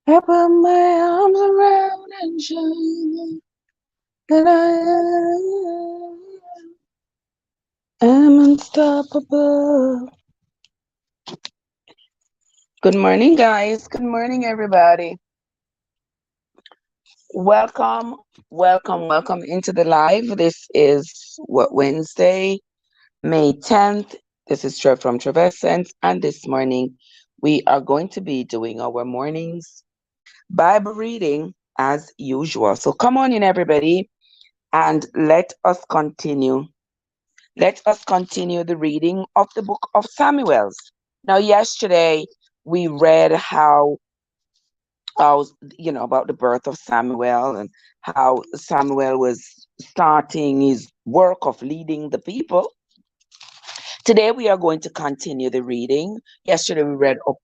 I put my arms around and show you that I am unstoppable. Good morning, guys. Good morning, everybody. Welcome, welcome into the live. This is what Wednesday, May 10th. This is Trev from Trevescent, and this morning we are going to be doing our mornings Bible reading as usual. So come on in, everybody, and let us continue. Let us continue the reading of the book of Samuel. Now, yesterday we read how about the birth of Samuel and how Samuel was starting his work of leading the people. Today we are going to continue the reading. Yesterday we read up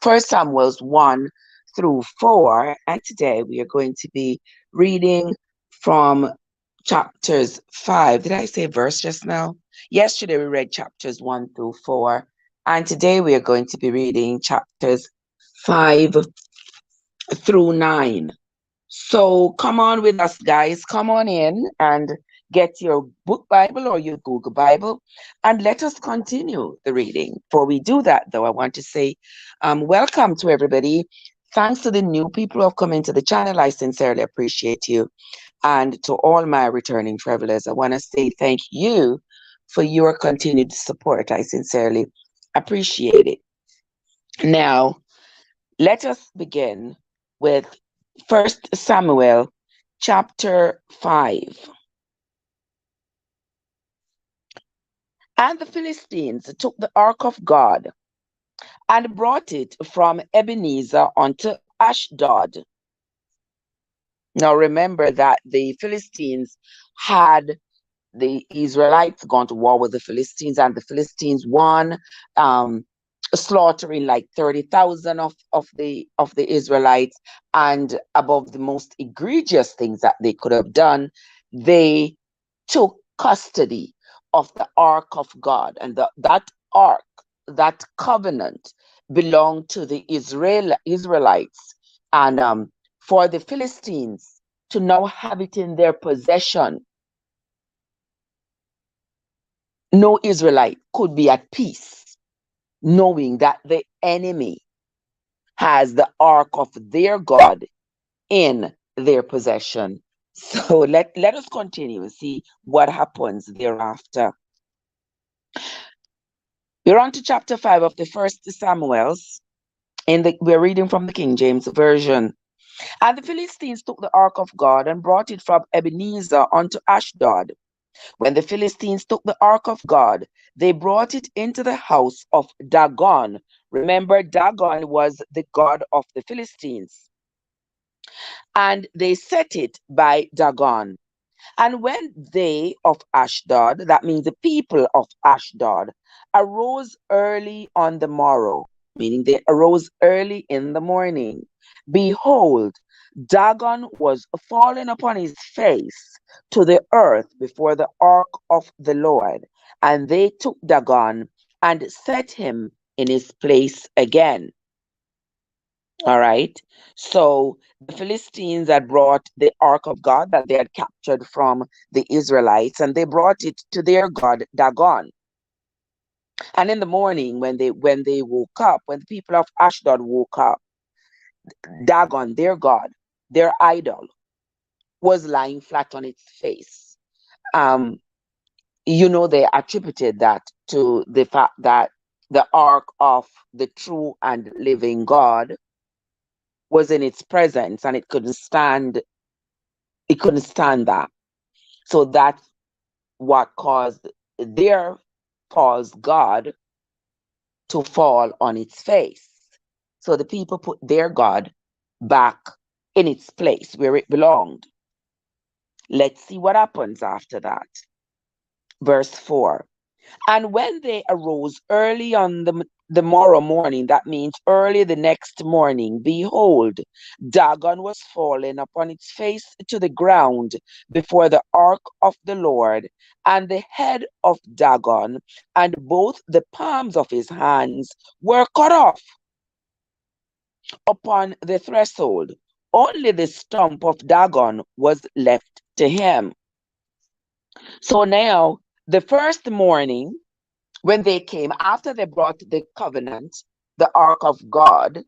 First Samuel's 1 through 4, and today we are going to be reading from chapters 5. Did I say verse just now? Yesterday we read chapters 1 through 4, and today we are going to be reading chapters 5 through 9. So come on with us, guys. Come on in and get your book Bible or your Google Bible, and let us continue the reading. Before we do that, though, I want to say welcome to everybody. Thanks to the new people who have come into the channel. I sincerely appreciate you. And to all my returning travelers, I want to say thank you for your continued support. I sincerely appreciate it. Now, let us begin with First Samuel chapter 5. And the Philistines took the ark of God and brought it from Ebenezer unto Ashdod. Now remember that the Philistines had the Israelites gone to war with the Philistines, and the Philistines won, slaughtering like 30,000 of the Israelites. And above the most egregious things that they could have done, they took custody of the ark of God, and that ark, that covenant, belonged to the Israelites, and for the Philistines to now have it in their possession, no Israelite could be at peace knowing that the enemy has the ark of their God in their possession. So let us continue and see what happens thereafter. We're on to chapter 5 of the first Samuel's. We're reading from the King James Version. And the Philistines took the ark of God and brought it from Ebenezer unto Ashdod. When the Philistines took the ark of God, they brought it into the house of Dagon. Remember, Dagon was the god of the Philistines. And they set it by Dagon. And when they of Ashdod, that means the people of Ashdod, arose early on the morrow, meaning they arose early in the morning, behold, Dagon was fallen upon his face to the earth before the ark of the Lord. And they took Dagon and set him in his place again. All right. So the Philistines had brought the ark of God that they had captured from the Israelites, and they brought it to their god Dagon. And in the morning, when they woke up, when the people of Ashdod woke up, Dagon, their god, their idol, was lying flat on its face. Um, they attributed that to the fact that the ark of the true and living God was in its presence, and it couldn't stand that. So that's what caused their false God to fall on its face. So the people put their God back in its place where it belonged. Let's see what happens after that. Verse 4. And when they arose early on the morrow morning, that means early the next morning, behold, Dagon was fallen upon its face to the ground before the ark of the Lord, and the head of Dagon and both the palms of his hands were cut off. upon the threshold. Only the stump of Dagon was left to him. So now, the first morning, when they came, after they brought the covenant, the ark of God,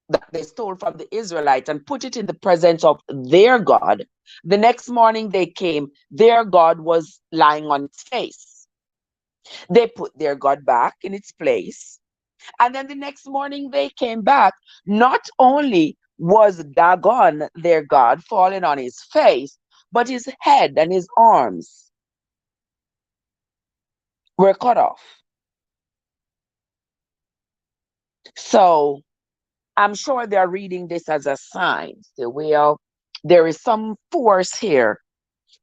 that they stole from the Israelites and put it in the presence of their God, the next morning they came, their God was lying on its face. They put their God back in its place. And then the next morning they came back. Not only was Dagon, their God, fallen on his face, but his head and his arms were cut off. So I'm sure they're reading this as a sign. So, well, there is some force here.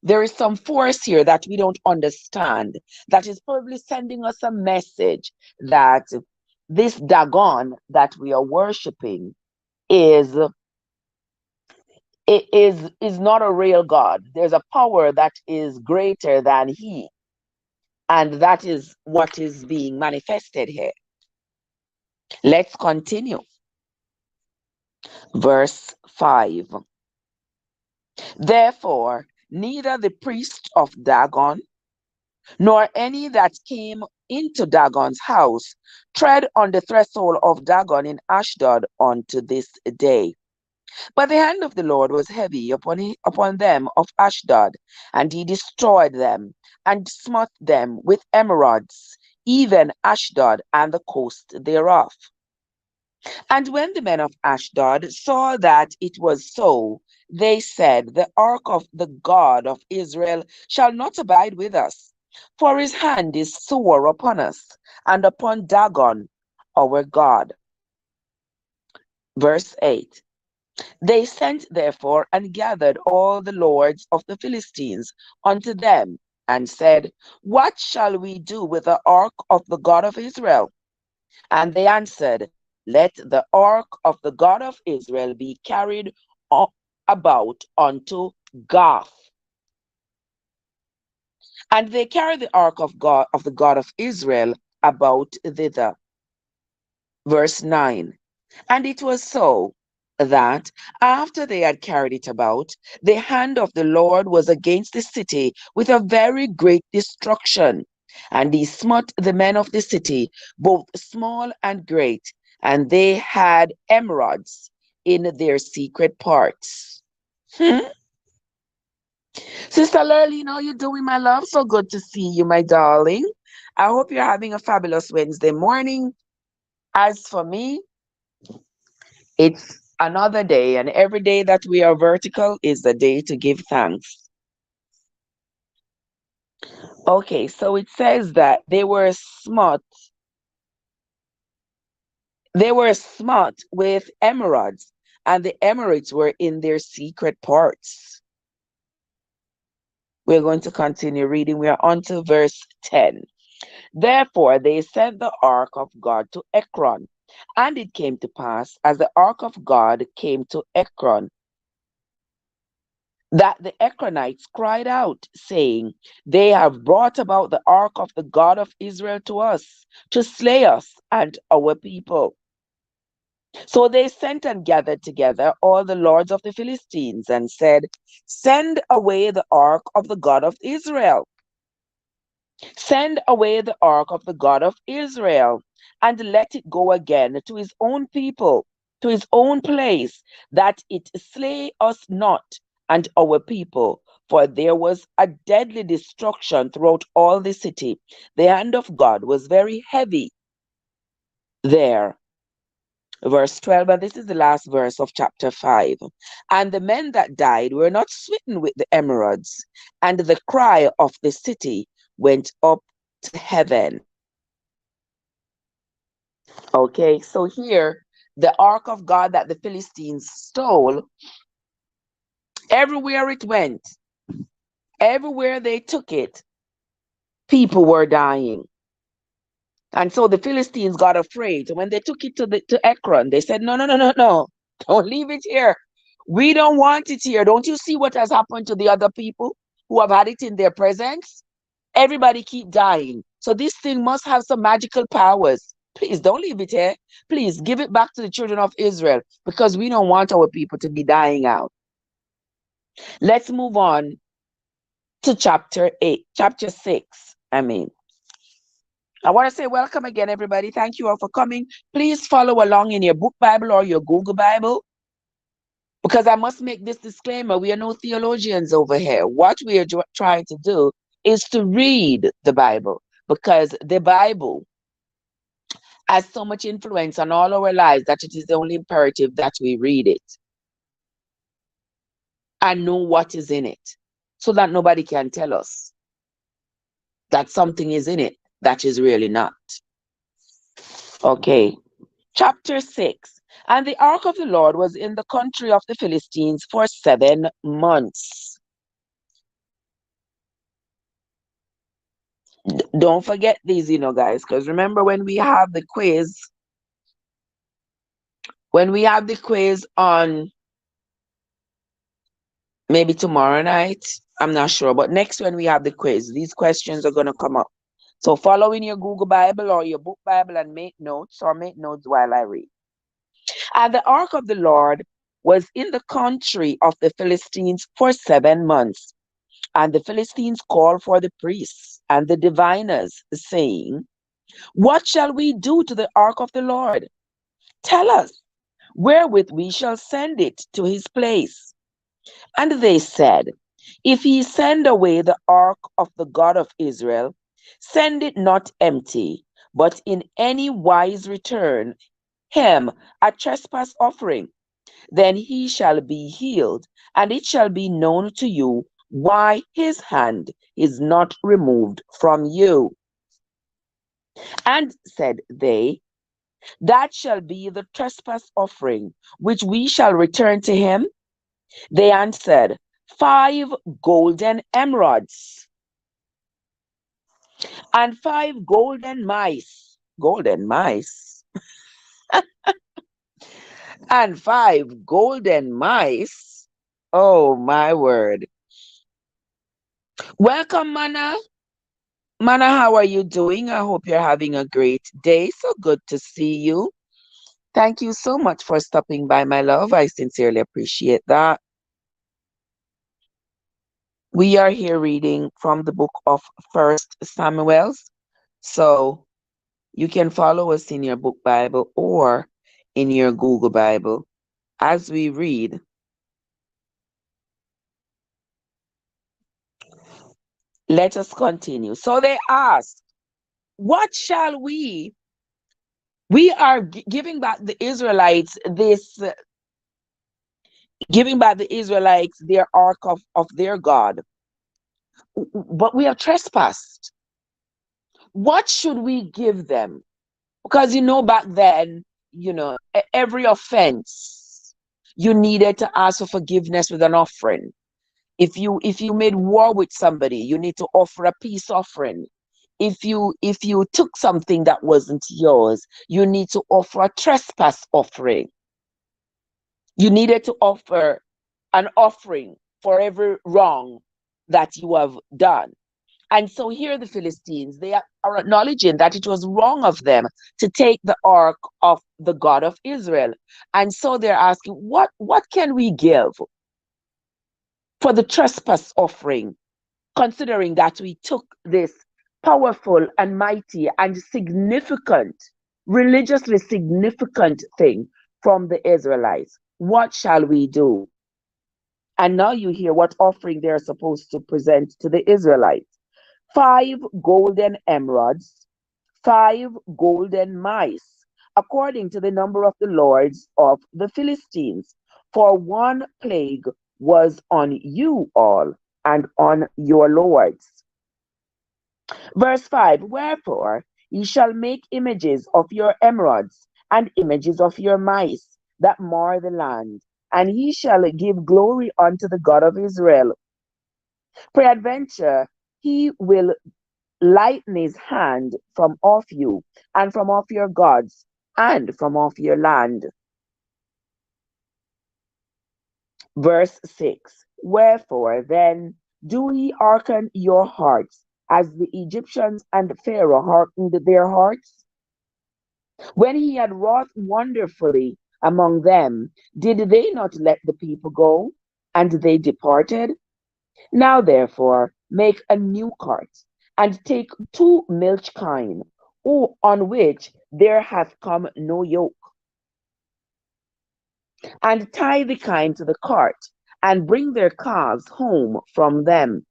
There is some force here that we don't understand, that is probably sending us a message that this Dagon that we are worshiping is is not a real God. There's a power that is greater than he, and that is what is being manifested here. Let's continue. Verse 5. Therefore, neither the priest of Dagon nor any that came into Dagon's house tread on the threshold of Dagon in Ashdod unto this day. But the hand of the Lord was heavy upon them of Ashdod, and he destroyed them, and smote them with emerods, even Ashdod and the coast thereof. And when the men of Ashdod saw that it was so, they said, the ark of the God of Israel shall not abide with us, for his hand is sore upon us, and upon Dagon our God. Verse 8. They sent therefore and gathered all the lords of the Philistines unto them, and said, what shall we do with the ark of the God of Israel? And they answered, let the ark of the God of Israel be carried about unto Gath. And they carried the ark of God of the God of Israel about thither. Verse 9. And it was so that after they had carried it about, the hand of the Lord was against the city with a very great destruction. And he smote the men of the city, both small and great, and they had emerods in their secret parts. Sister Lurleen, how you doing, my love? So good to see you, my darling. I hope you're having a fabulous Wednesday morning. As for me, it's another day, and every day that we are vertical is the day to give thanks. Okay, so it says that they were smart. They were smart with emerods, and the emerods were in their secret parts. We're going to continue reading. We are on to verse 10. Therefore, they sent the ark of God to Ekron. And it came to pass, as the ark of God came to Ekron, that the Ekronites cried out, saying, they have brought about the ark of the God of Israel to us, to slay us and our people. So they sent and gathered together all the lords of the Philistines, and said, send away the ark of the God of Israel. Send away the ark of the God of Israel, and let it go again to his own people, to his own place, that it slay us not and our people. For there was a deadly destruction throughout all the city. The hand of God was very heavy there. Verse 12, and this is the last verse of chapter 5. And the men that died were not smitten with the emerods, and the cry of the city went up to heaven. Okay, so here, the ark of God that the Philistines stole, everywhere it went, everywhere they took it, people were dying. And so the Philistines got afraid. When they took it to Ekron, they said, no, no, no, no, no, don't leave it here. We don't want it here. Don't you see what has happened to the other people who have had it in their presence? Everybody keep dying. So this thing must have some magical powers Please don't leave it here. Please give it back to the children of Israel because we don't want our people to be dying out. Let's move on to chapter 6. I want to say welcome again, everybody. Thank you all for coming. Please follow along in your book Bible or your Google Bible, because I must make this disclaimer. We are no theologians over here. What we are trying to do is to read the Bible, because the Bible has so much influence on all our lives that it is only imperative that we read it and know what is in it, so that nobody can tell us that something is in it that is really not. Okay, chapter 6. And the ark of the Lord was in the country of the Philistines for 7 months. Don't forget these, guys, because remember when we have the quiz on maybe tomorrow night, I'm not sure, but next when we have the quiz, these questions are going to come up. So follow in your Google Bible or your book Bible and make notes while I read. And the ark of the Lord was in the country of the Philistines for 7 months. And the Philistines called for the priests and the diviners, saying, what shall we do to the ark of the Lord? Tell us, wherewith we shall send it to his place. And they said, if he send away the ark of the God of Israel, send it not empty, but in any wise return him a trespass offering. Then he shall be healed, and it shall be known to you why his hand is not removed from you. And said they, that shall be the trespass offering which we shall return to him. They answered, 5 golden emerods, and 5 golden mice, and 5 golden mice. Oh my word. Welcome, Mana. Mana, how are you doing? I hope you're having a great day. So good to see you. Thank you so much for stopping by, my love. I sincerely appreciate that. We are here reading from the book of 1 Samuel. So you can follow us in your book Bible or in your Google Bible as we read. Let us continue. So they asked, what shall we? We are giving back the Israelites their ark of their God. But we have trespassed. What should we give them? Because back then, every offense, you needed to ask for forgiveness with an offering. If you made war with somebody, you need to offer a peace offering. If you took something that wasn't yours, you need to offer a trespass offering. You needed to offer an offering for every wrong that you have done. And so here the Philistines, they are acknowledging that it was wrong of them to take the ark of the God of Israel. And so they're asking, what can we give for the trespass offering, considering that we took this powerful and mighty and significant, religiously significant thing from the Israelites? What shall we do? And now you hear what offering they're supposed to present to the Israelites. 5 golden emerods, 5 golden mice, according to the number of the lords of the Philistines. For 1 plague was on you all and on your lords. Verse 5, wherefore ye shall make images of your emerods and images of your mice that mar the land, and he shall give glory unto the God of Israel. Peradventure, he will lighten his hand from off you, and from off your gods, and from off your land. Verse 6, wherefore then do ye hearken your hearts, as the Egyptians and Pharaoh hearkened their hearts? When he had wrought wonderfully among them, did they not let the people go? And they departed. Now therefore make a new cart, and take two milch kine, on which there hath come no yoke, and tie the kine to the cart, and bring their calves home from them,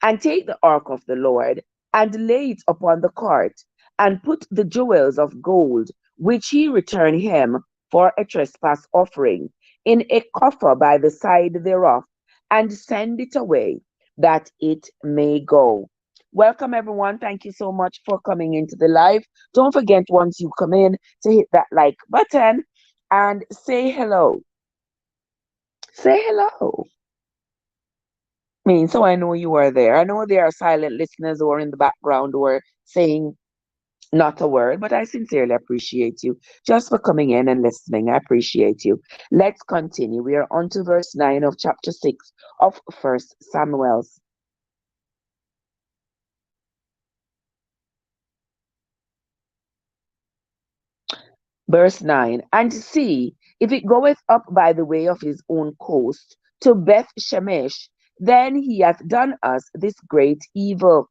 and take the ark of the Lord, and lay it upon the cart, and put the jewels of gold, which he returned him for a trespass offering, in a coffer by the side thereof, and send it away, that it may go. Welcome, everyone. Thank you so much for coming into the live. Don't forget, once you come in, to hit that like button and say hello. Say hello. So I know you are there. I know there are silent listeners who are in the background who are saying not a word, but I sincerely appreciate you just for coming in and listening. I appreciate you. Let's continue. We are on to verse 9 of chapter 6 of First Samuel's. Verse 9, and see, if it goeth up by the way of his own coast to Beth Shemesh, then he hath done us this great evil.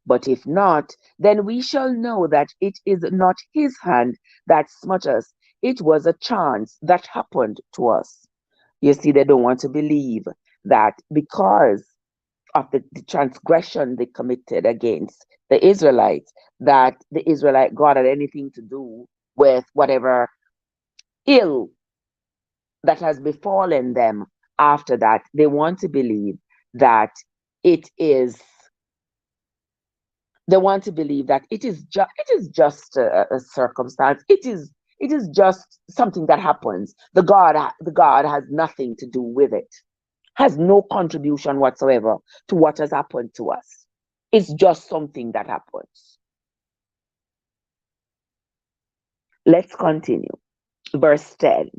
But if not, then we shall know that it is not his hand that smote us. It was a chance that happened to us. You see, they don't want to believe that because of the transgression they committed against the Israelites, that the Israelite God had anything to do with whatever ill that has befallen them after that. They want to believe that it is they want to believe that it is just a circumstance. It is just something that happens. The God has nothing to do with it. Has no contribution whatsoever to what has happened to us. It's just something that happens. Let's continue. Verse 10.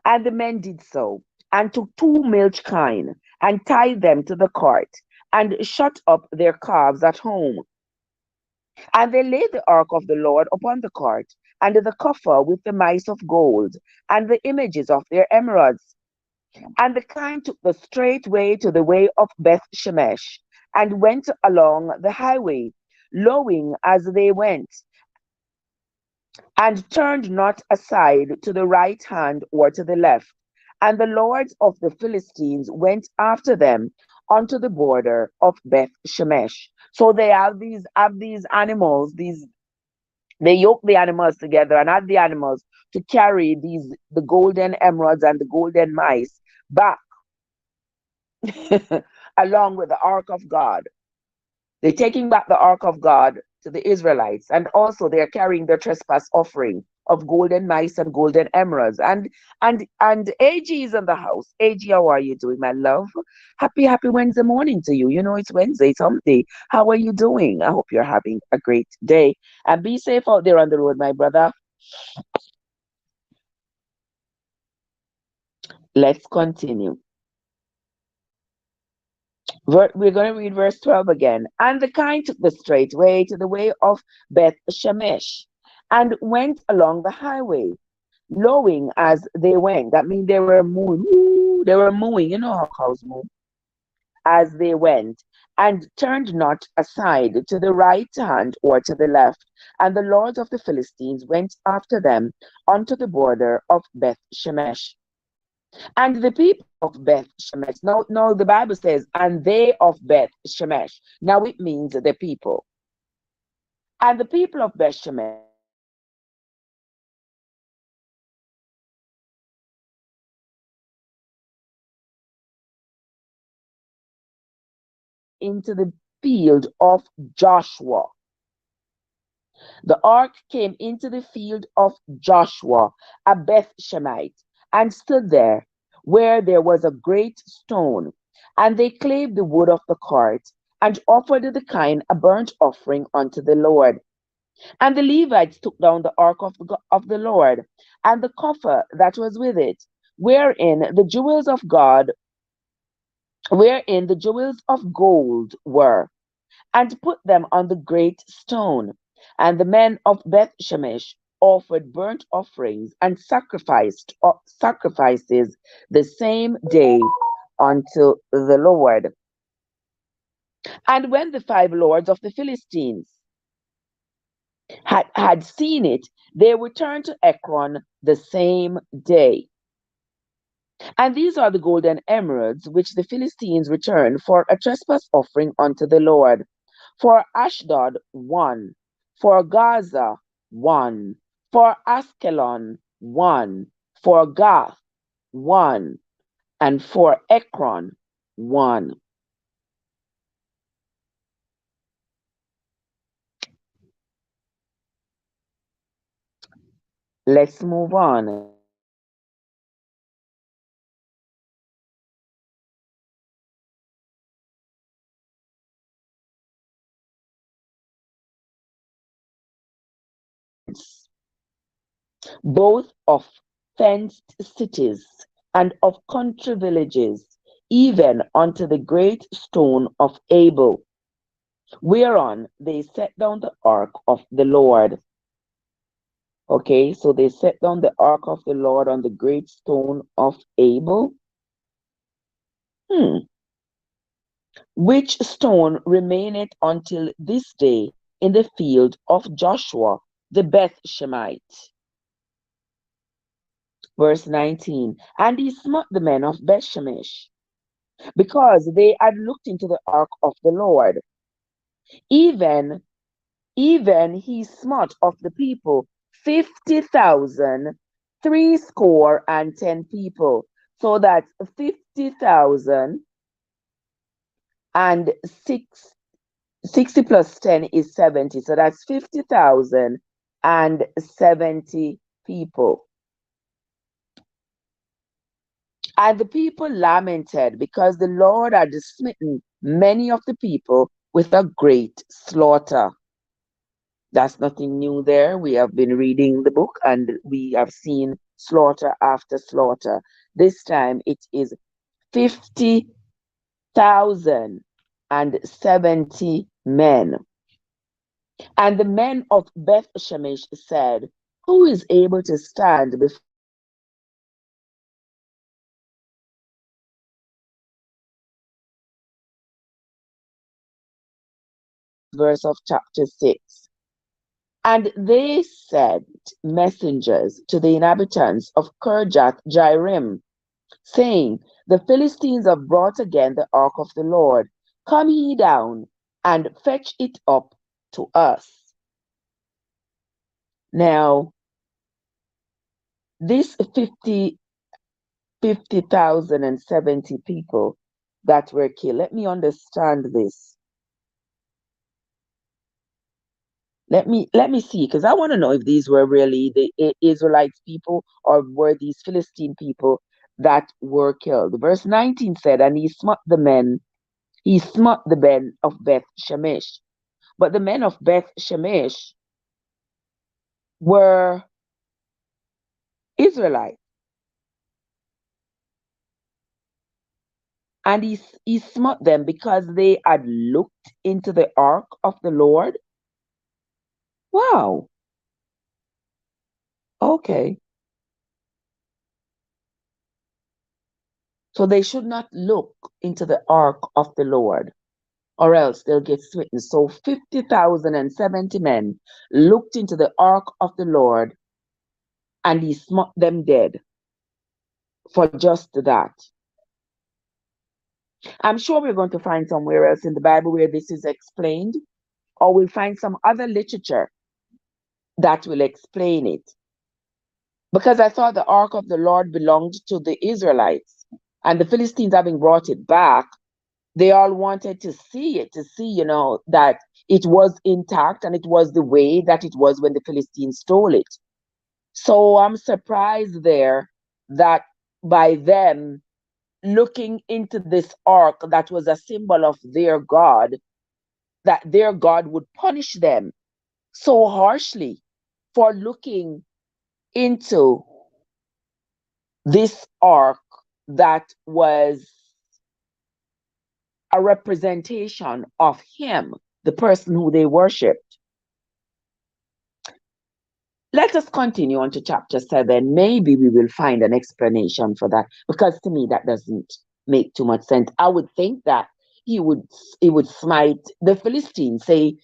And the men did so, and took two milch kine, and tied them to the cart, and shut up their calves at home. And they laid the ark of the Lord upon the cart, and the coffer with the mice of gold, and the images of their emeralds. And the kine took the straight way to the way of Beth Shemesh, and went along the highway, lowing as they went, and turned not aside to the right hand or to the left. And the lords of the Philistines went after them unto the border of Beth Shemesh. So they have these animals, they yoke the animals together and had the animals to carry the golden emeralds and the golden mice back along with the ark of God. They're taking back the ark of God to the Israelites, and also they are carrying their trespass offering of golden mice and golden emeralds. And AG is in the house. AG, how are you doing, my love? Happy Wednesday morning to you. You know it's Wednesday, someday. How are you doing? I hope you're having a great day. And be safe out there on the road, my brother. Let's continue. We're going to read verse 12 again. And the kine took the straight way to the way of Beth Shemesh, and went along the highway, lowing as they went. That means they were mooing. They were mooing. You know how cows moo. As they went, and turned not aside to the right hand or to the left. And the lords of the Philistines went after them unto the border of Beth Shemesh. And the people of Beth Shemesh. Now the Bible says, and they of Beth Shemesh. Now it means the people. And the people of Beth Shemesh into the field of Joshua. The ark came into the field of Joshua, a Beth Shemite, and stood there, where there was a great stone. And they clave the wood of the cart, and offered the kine a burnt offering unto the Lord. And the Levites took down the ark of the Lord, and the coffer that was with it, wherein the jewels of God, wherein the jewels of gold were, and put them on the great stone. And the men of Beth Shemesh offered burnt offerings and sacrifices the same day unto the Lord. And when the five lords of the Philistines had seen it, they returned to Ekron the same day. And these are the gold and emeralds which the Philistines returned for a trespass offering unto the Lord. For Ashdod, 1. For Gaza, 1. For Askelon, 1. For Gath, 1. And for Ekron, 1. Let's move on. Both of fenced cities and of country villages, even unto the great stone of Abel, whereon they set down the ark of the Lord. Okay, so they set down the ark of the Lord on the great stone of Abel. Which stone remaineth until this day in the field of Joshua the Bethshemite. Verse 19. And he smote the men of Bethshemesh, because they had looked into the ark of the Lord. Even he smote of the people 50,000, threescore and 10 people. So that's 50,000 and 60 plus 10 is 70. So that's 50,000 and 70 people. And the people lamented because the Lord had smitten many of the people with a great slaughter. That's nothing new there. We have been reading the book and we have seen slaughter after slaughter. This time it is 50,000 and 70 men. And the men of Beth Shemesh said, who is able to stand before verse of chapter 6? And they sent messengers to the inhabitants of Kirjath Jearim, saying, the Philistines have brought again the ark of the Lord. Come ye down and fetch it up to us. Now, this 50,000 and 70 people that were killed, let me understand this. Let me see, because I want to know if these were really the Israelites people or were these Philistine people that were killed. Verse 19 said, and he smote the men of Beth Shemesh. But the men of Beth Shemesh were Israelites. And he smote them because they had looked into the ark of the Lord. Wow. Okay. So they should not look into the ark of the Lord, or else they'll get smitten. So 50,000 and 70 men looked into the ark of the Lord, and he smote them dead for just that. I'm sure we're going to find somewhere else in the Bible where this is explained, or we'll find some other literature that will explain it. Because I thought the ark of the Lord belonged to the Israelites, and the Philistines having brought it back, they all wanted to see it, to see, that it was intact and it was the way that it was when the Philistines stole it. So I'm surprised there that by them looking into this ark that was a symbol of their God, that their God would punish them so harshly for looking into this ark that was a representation of him, the person who they worshipped. Let us continue on to chapter 7. Maybe we will find an explanation for that, because to me that doesn't make too much sense. I would think that he would he would smite the Philistines. Say,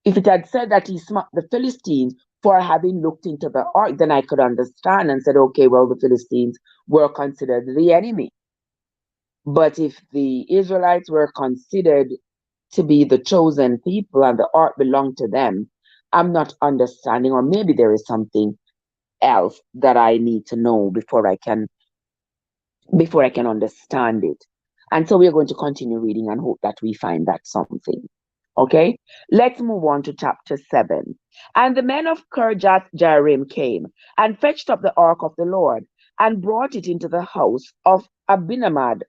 if it had said that he smote the Philistines for having looked into the ark, then I could understand and said, okay, well, the Philistines were considered the enemy. But if the Israelites were considered to be the chosen people and the ark belonged to them, I'm not understanding, or maybe there is something else that I need to know before I can understand it. And so we're going to continue reading and hope that we find that something. Okay, let's move on to chapter 7. And the men of Kirjath Jearim came and fetched up the ark of the Lord and brought it into the house of Abinadab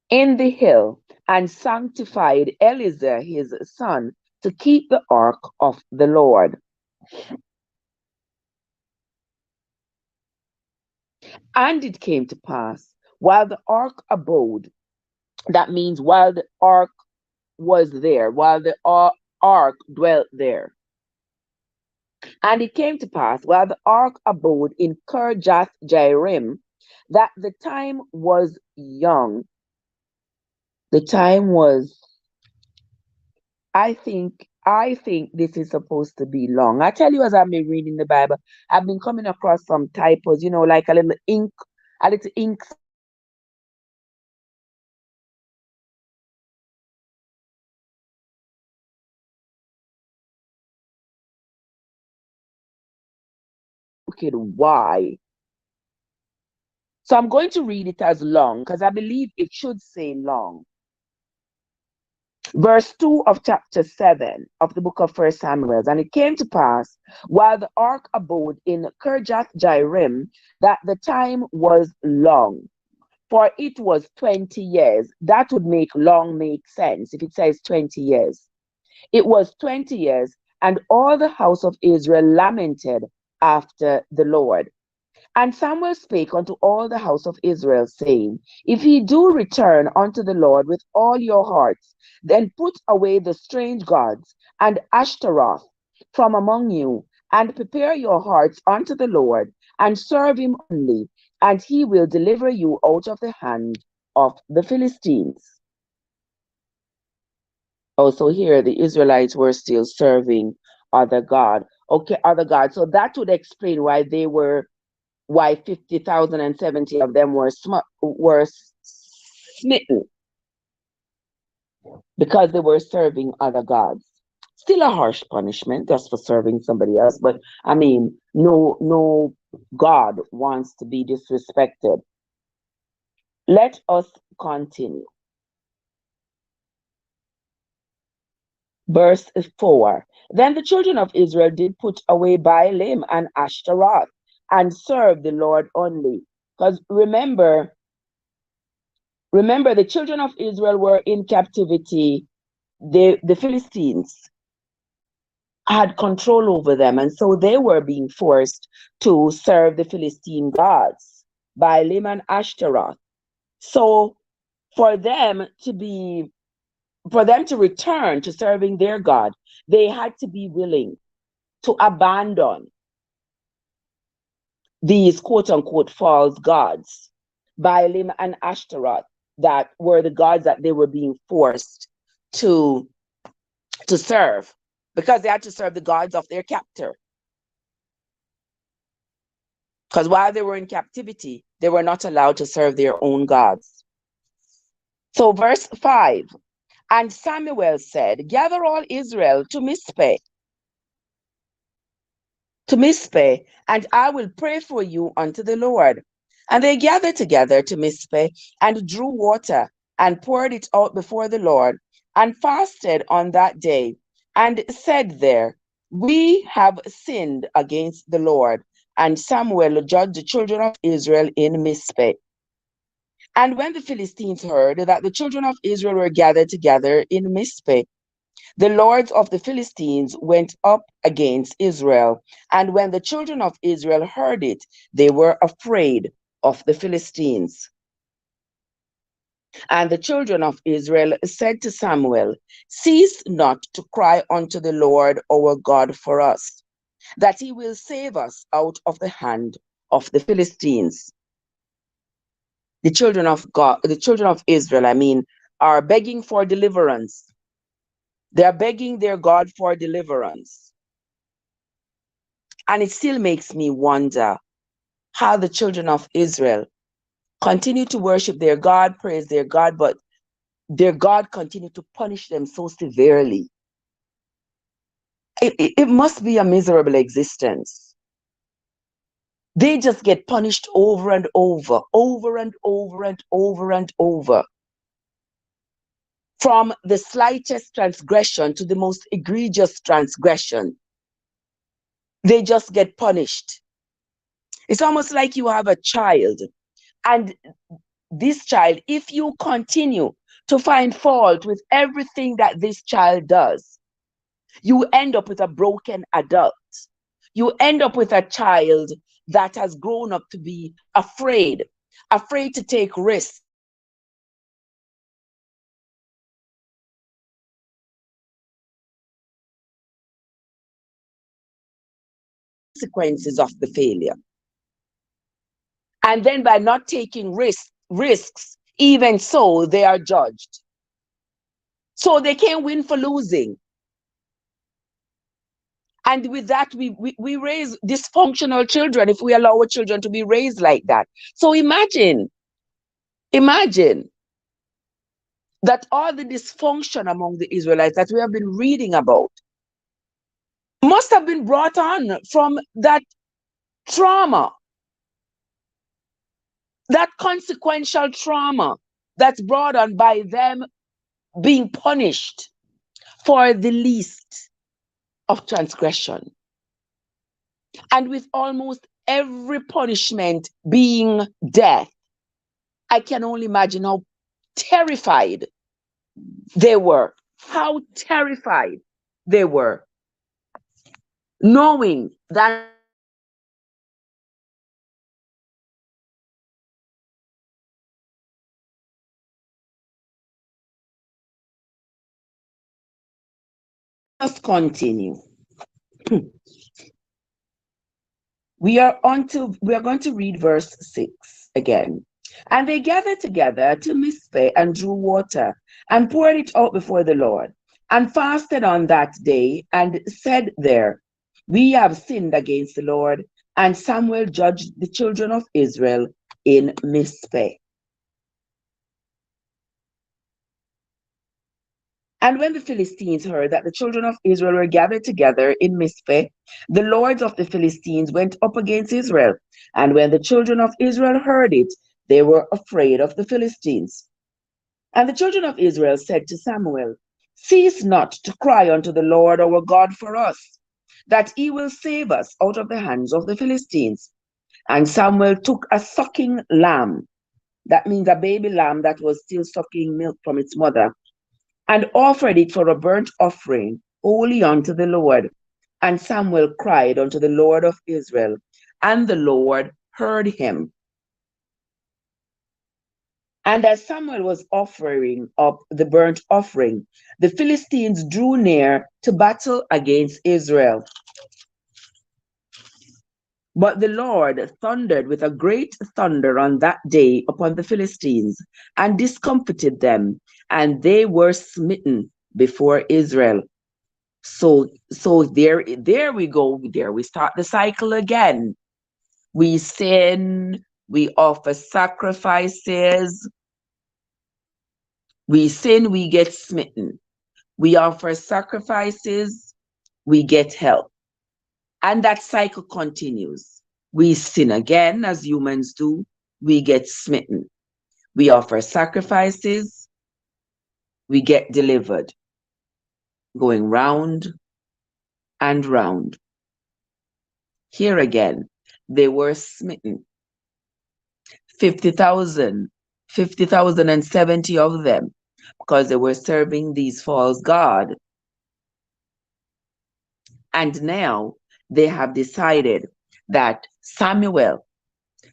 in the hill, and sanctified Eleazar his son to keep the ark of the Lord. And it came to pass, while the ark abode, that means while the ark was there, while the ark dwelt there. And it came to pass, while the ark abode in Kirjath Jearim, that the time was young. The time was, I think this is supposed to be long. I tell you, as I've been reading the Bible, I've been coming across some typos, like a little ink why. So I'm going to read it as long because I believe it should say long. Verse 2 of chapter 7 of the book of First Samuel. And it came to pass, while the ark abode in Kirjath Jearim, that the time was long, for it was 20 years. That would make long make sense if it says 20 years. It was 20 years, and all the house of Israel lamented after the Lord. And Samuel spake unto all the house of Israel, saying, If ye do return unto the Lord with all your hearts, then put away the strange gods and Ashtaroth from among you, and prepare your hearts unto the Lord, and serve him only, and he will deliver you out of the hand of the Philistines. Also, here the Israelites were still serving other God. Okay, other gods. So that would explain why 50,000 and 70 of them were smitten, because they were serving other gods. Still a harsh punishment just for serving somebody else, but I mean, no God wants to be disrespected. Let us continue. Verse 4. Then the children of Israel did put away Baalim and Ashtaroth and serve the Lord only. Because remember, the children of Israel were in captivity. The Philistines had control over them, and so they were being forced to serve the Philistine gods, Baalim and Ashtaroth. So for them to return to serving their God, they had to be willing to abandon these quote unquote false gods, Baalim and Ashtaroth, that were the gods that they were being forced to serve, because they had to serve the gods of their captor. Because while they were in captivity, they were not allowed to serve their own gods. So verse 5, and Samuel said, Gather all Israel to Mizpeh, and I will pray for you unto the Lord. And they gathered together to Mizpeh, and drew water, and poured it out before the Lord, and fasted on that day, and said there, We have sinned against the Lord. And Samuel judged the children of Israel in Mizpeh. And when the Philistines heard that the children of Israel were gathered together in Mizpeh, the lords of the Philistines went up against Israel. And when the children of Israel heard it, they were afraid of the Philistines. And the children of Israel said to Samuel, cease not to cry unto the Lord our God for us, that he will save us out of the hand of the Philistines. The children of God, the children of Israel, are begging for deliverance. They are begging their God for deliverance. And it still makes me wonder how the children of Israel continue to worship their God, praise their God, but their God continue to punish them so severely. It must be a miserable existence. They just get punished over and over, over and over and over and over. From the slightest transgression to the most egregious transgression, they just get punished. It's almost like you have a child, and this child, if you continue to find fault with everything that this child does, you end up with a broken adult. You end up with a child that has grown up to be afraid to take risks, consequences of the failure. And then by not taking risks, even so, they are judged. So they can't win for losing. And with that, we raise dysfunctional children if we allow our children to be raised like that. So imagine that all the dysfunction among the Israelites that we have been reading about must have been brought on from that trauma, that consequential trauma that's brought on by them being punished for the least of transgression. And with almost every punishment being death, I can only imagine how terrified they were, knowing that must continue. We are going to read verse 6 again. And they gathered together to Mizpeh and drew water and poured it out before the Lord and fasted on that day and said there, we have sinned against the Lord. And Samuel judged the children of Israel in Mizpeh. And when the Philistines heard that the children of Israel were gathered together in Mizpeh, the lords of the Philistines went up against Israel. And when the children of Israel heard it, they were afraid of the Philistines. And the children of Israel said to Samuel, cease not to cry unto the Lord our God for us, that he will save us out of the hands of the Philistines. And Samuel took a sucking lamb, that means a baby lamb that was still sucking milk from its mother, and offered it for a burnt offering wholly unto the Lord. And Samuel cried unto the Lord of Israel, and the Lord heard him. And as Samuel was offering up the burnt offering, the Philistines drew near to battle against Israel. But the Lord thundered with a great thunder on that day upon the Philistines, and discomfited them, and they were smitten before Israel. So there we go. There we start the cycle again. We sin, we offer sacrifices. We sin, we get smitten. We offer sacrifices, we get help. And that cycle continues. We sin again, as humans do, we get smitten. We offer sacrifices, we get delivered. Going round and round. Here again, they were smitten. 50,000 and 70 of them, because they were serving these false gods. And now they have decided that Samuel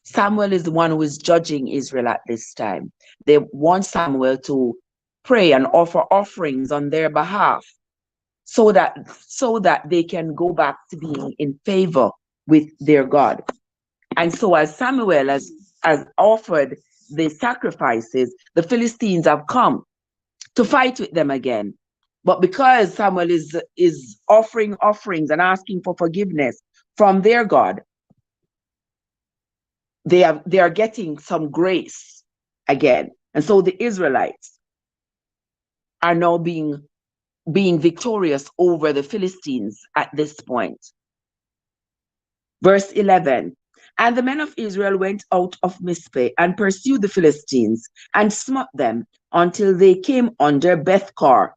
Samuel is the one who is judging Israel at this time. They want Samuel to pray and offer offerings on their behalf so that they can go back to being in favor with their God. And so as Samuel has offered the sacrifices, the Philistines have come to fight with them again. But because Samuel is offering offerings and asking for forgiveness from their God, they are getting some grace again. And so the Israelites are now being victorious over the Philistines at this point. Verse 11, and the men of Israel went out of Mizpeh and pursued the Philistines and smote them until they came under Bethkar.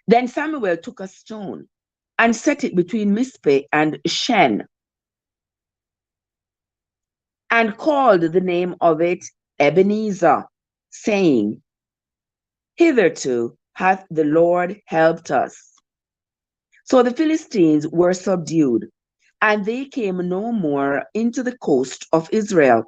Then Samuel took a stone and set it between Mizpeh and Shen, and called the name of it Ebenezer, saying, hitherto hath the Lord helped us. So the Philistines were subdued, and they came no more into the coast of Israel.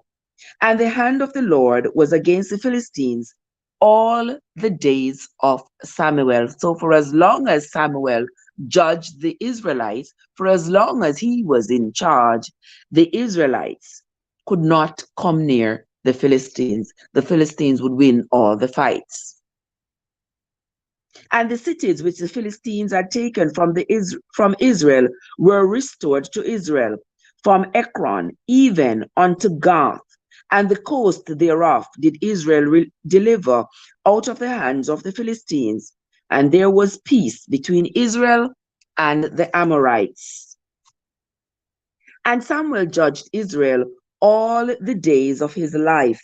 And the hand of the Lord was against the Philistines all the days of Samuel. So for as long as Samuel judged the Israelites, for as long as he was in charge, the Israelites could not come near the Philistines. The Philistines would win all the fights. And the cities which the Philistines had taken from Israel were restored to Israel, from Ekron even unto Gath, and the coast thereof did Israel deliver out of the hands of the Philistines, and there was peace between Israel and the Amorites. And Samuel judged Israel all the days of his life.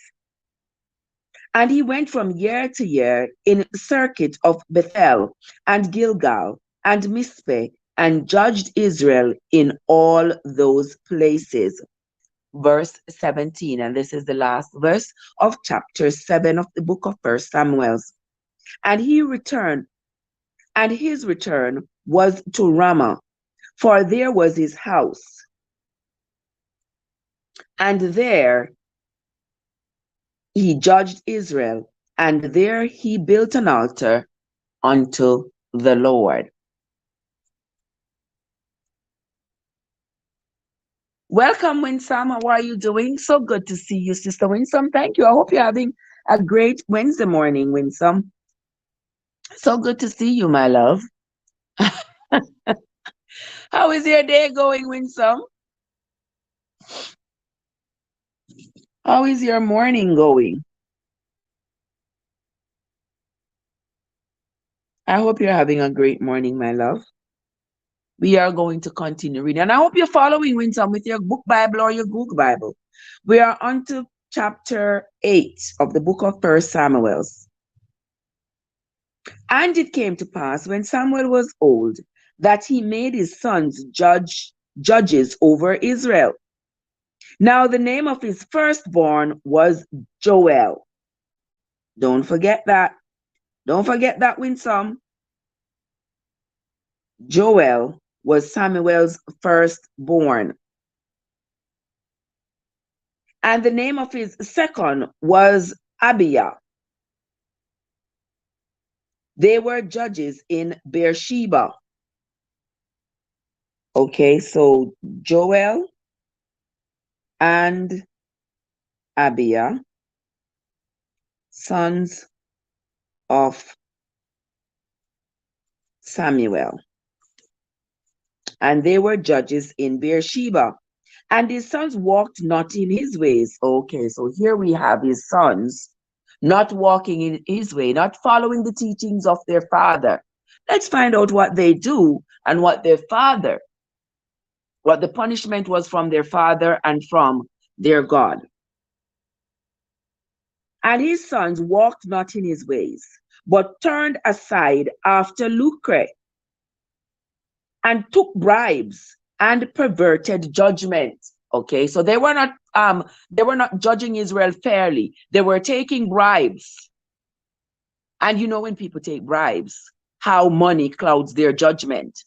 And he went from year to year in circuit of Bethel and Gilgal and Mizpeh, and judged Israel in all those places. Verse 17, and this is the last verse of chapter 7 of the book of 1 Samuel. And he returned, and his return was to Ramah, for there was his house. And there he judged Israel, and there he built an altar unto the Lord. Welcome, Winsome. How are you doing? So good to see you, Sister Winsome. Thank you. I hope you're having a great Wednesday morning, Winsome. So good to see you, my love. How is your day going, Winsome? How is your morning going? I hope you're having a great morning, my love. We are going to continue reading. And I hope you're following, Winsome, with your book Bible or your Google Bible. We are on to chapter 8 of the book of 1 Samuel. And it came to pass, when Samuel was old, that he made his sons judges over Israel. Now the name of his firstborn was Joel. Don't forget that. Don't forget that, Winsome. Joel was Samuel's firstborn. And the name of his second was Abiah. They were judges in Beersheba. Okay, so Joel and Abiah, sons of Samuel. And they were judges in Beersheba. And his sons walked not in his ways. Okay, so here we have his sons not walking in his way, not following the teachings of their father. Let's find out what they do and what the punishment was from their father and from their God. And his sons walked not in his ways, but turned aside after lucre, and took bribes and perverted judgment. Okay, so they were not judging Israel fairly. They were taking bribes. And you know, when people take bribes, how money clouds their judgment.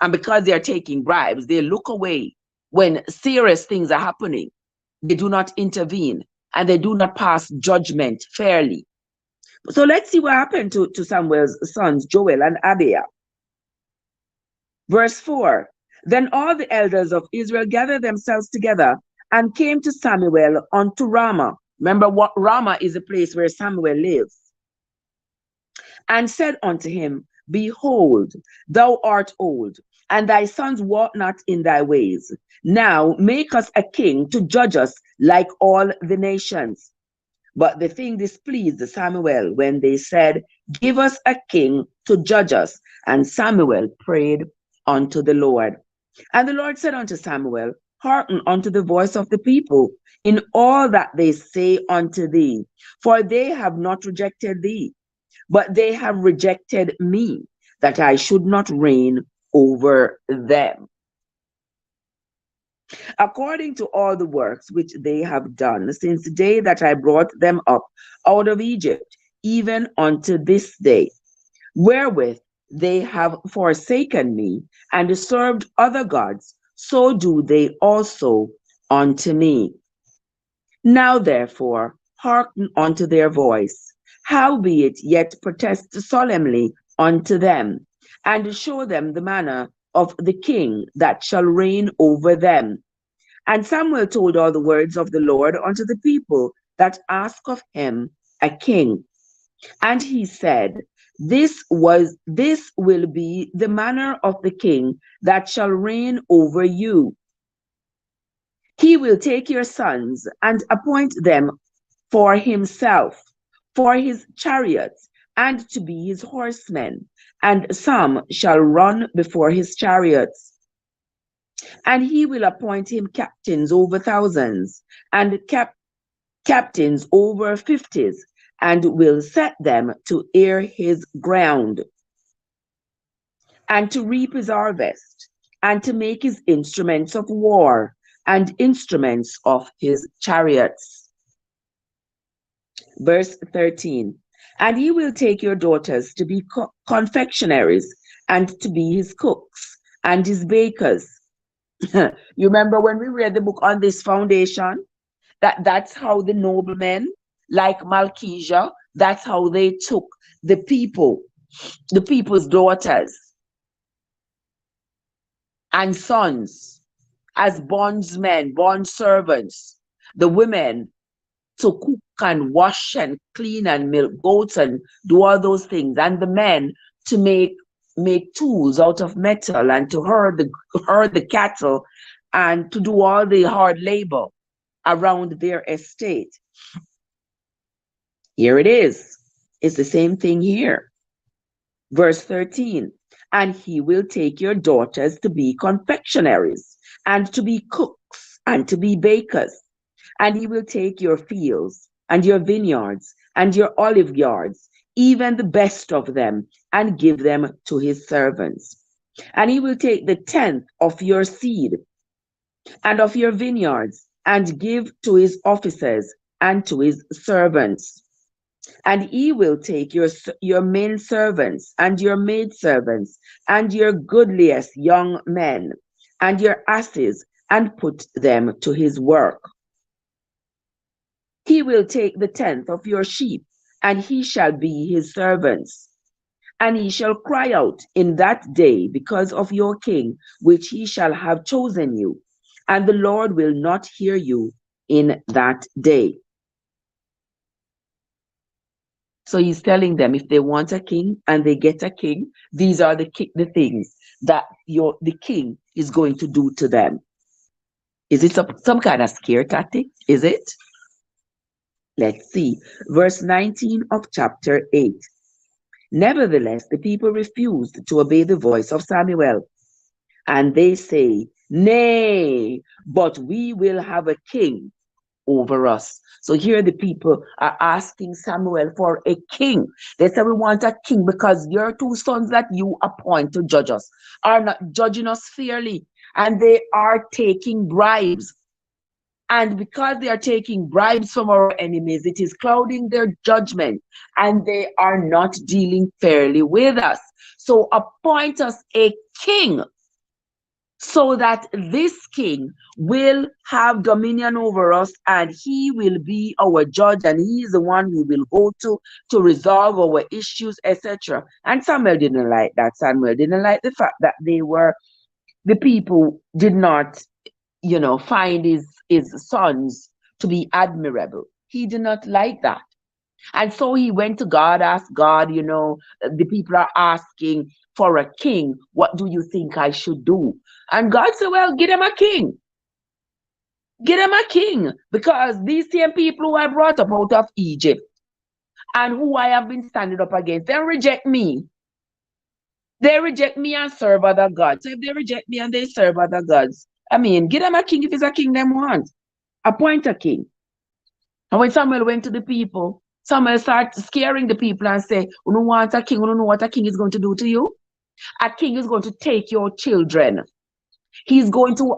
And because they are taking bribes, they look away when serious things are happening, they do not intervene and they do not pass judgment fairly. So let's see what happened to Samuel's sons, Joel and Abiah. Verse 4, then all the elders of Israel gathered themselves together and came to Samuel unto Ramah. Remember, what Ramah is the place where Samuel lives. And said unto him, behold, thou art old, and thy sons walk not in thy ways. Now make us a king to judge us like all the nations. But the thing displeased Samuel when they said, give us a king to judge us. And Samuel prayed unto the Lord. And the Lord said unto Samuel, hearken unto the voice of the people in all that they say unto thee, for they have not rejected thee, but they have rejected me, that I should not reign over them. According to all the works which they have done since the day that I brought them up out of Egypt, even unto this day, wherewith they have forsaken me and served other gods, so do they also unto me. Now therefore hearken unto their voice, howbeit yet protest solemnly unto them, and show them the manner of the king that shall reign over them. And Samuel told all the words of the Lord unto the people that ask of him a king. And he said, this will be the manner of the king that shall reign over you. He will take your sons and appoint them for himself, for his chariots, and to be his horsemen, and some shall run before his chariots. And he will appoint him captains over thousands, and captains over fifties, and will set them to ear his ground, and to reap his harvest, and to make his instruments of war, and instruments of his chariots. Verse 13, and he will take your daughters to be confectionaries, and to be his cooks, and his bakers. You remember when we read the book on this foundation, that's how the noblemen, like Malchijah, that's how they took the people's daughters and sons as bondsmen, bond servants. The women to cook and wash and clean and milk goats and do all those things, and the men to make tools out of metal and to herd the cattle and to do all the hard labor around their estate. Here it is. It's the same thing here. Verse 13, and he will take your daughters to be confectionaries, and to be cooks, and to be bakers. And he will take your fields, and your vineyards, and your olive yards, even the best of them, and give them to his servants. And he will take the 10th of your seed, and of your vineyards, and give to his officers, and to his servants. And he will take your men servants, and your maidservants, and your goodliest young men, and your asses, and put them to his work. He will take the 10th of your sheep, and he shall be his servants. And he shall cry out in that day because of your king, which he shall have chosen you. And the Lord will not hear you in that day. So he's telling them, if they want a king and they get a king, these are the things that the king is going to do to them. Is it some kind of scare tactic? Is it? Let's see. Verse 19 of chapter 8. Nevertheless, the people refused to obey the voice of Samuel. And they say, nay, but we will have a king over us. So here the people are asking Samuel for a king. They say, we want a king because your two sons that you appoint to judge us are not judging us fairly, and they are taking bribes. And because they are taking bribes from our enemies, it is clouding their judgment, and they are not dealing fairly with us. So appoint us a king so that this king will have dominion over us, and he will be our judge, and he is the one we will go to resolve our issues, etc. And Samuel didn't like that. Samuel didn't like the fact that the people did not, find his sons to be admirable. He did not like that. And so he went to God, asked God, the people are asking for a king. What do you think I should do? And God said, well, get him a king. Get him a king. Because these same people who I brought up out of Egypt and who I have been standing up against, they reject me. They reject me and serve other gods. So if they reject me and they serve other gods, get them a king if it's a king them want. Appoint a king. And when Samuel went to the people, Samuel started scaring the people and say, you don't want a king, you don't know what a king is going to do to you. A king is going to take your children. He's going to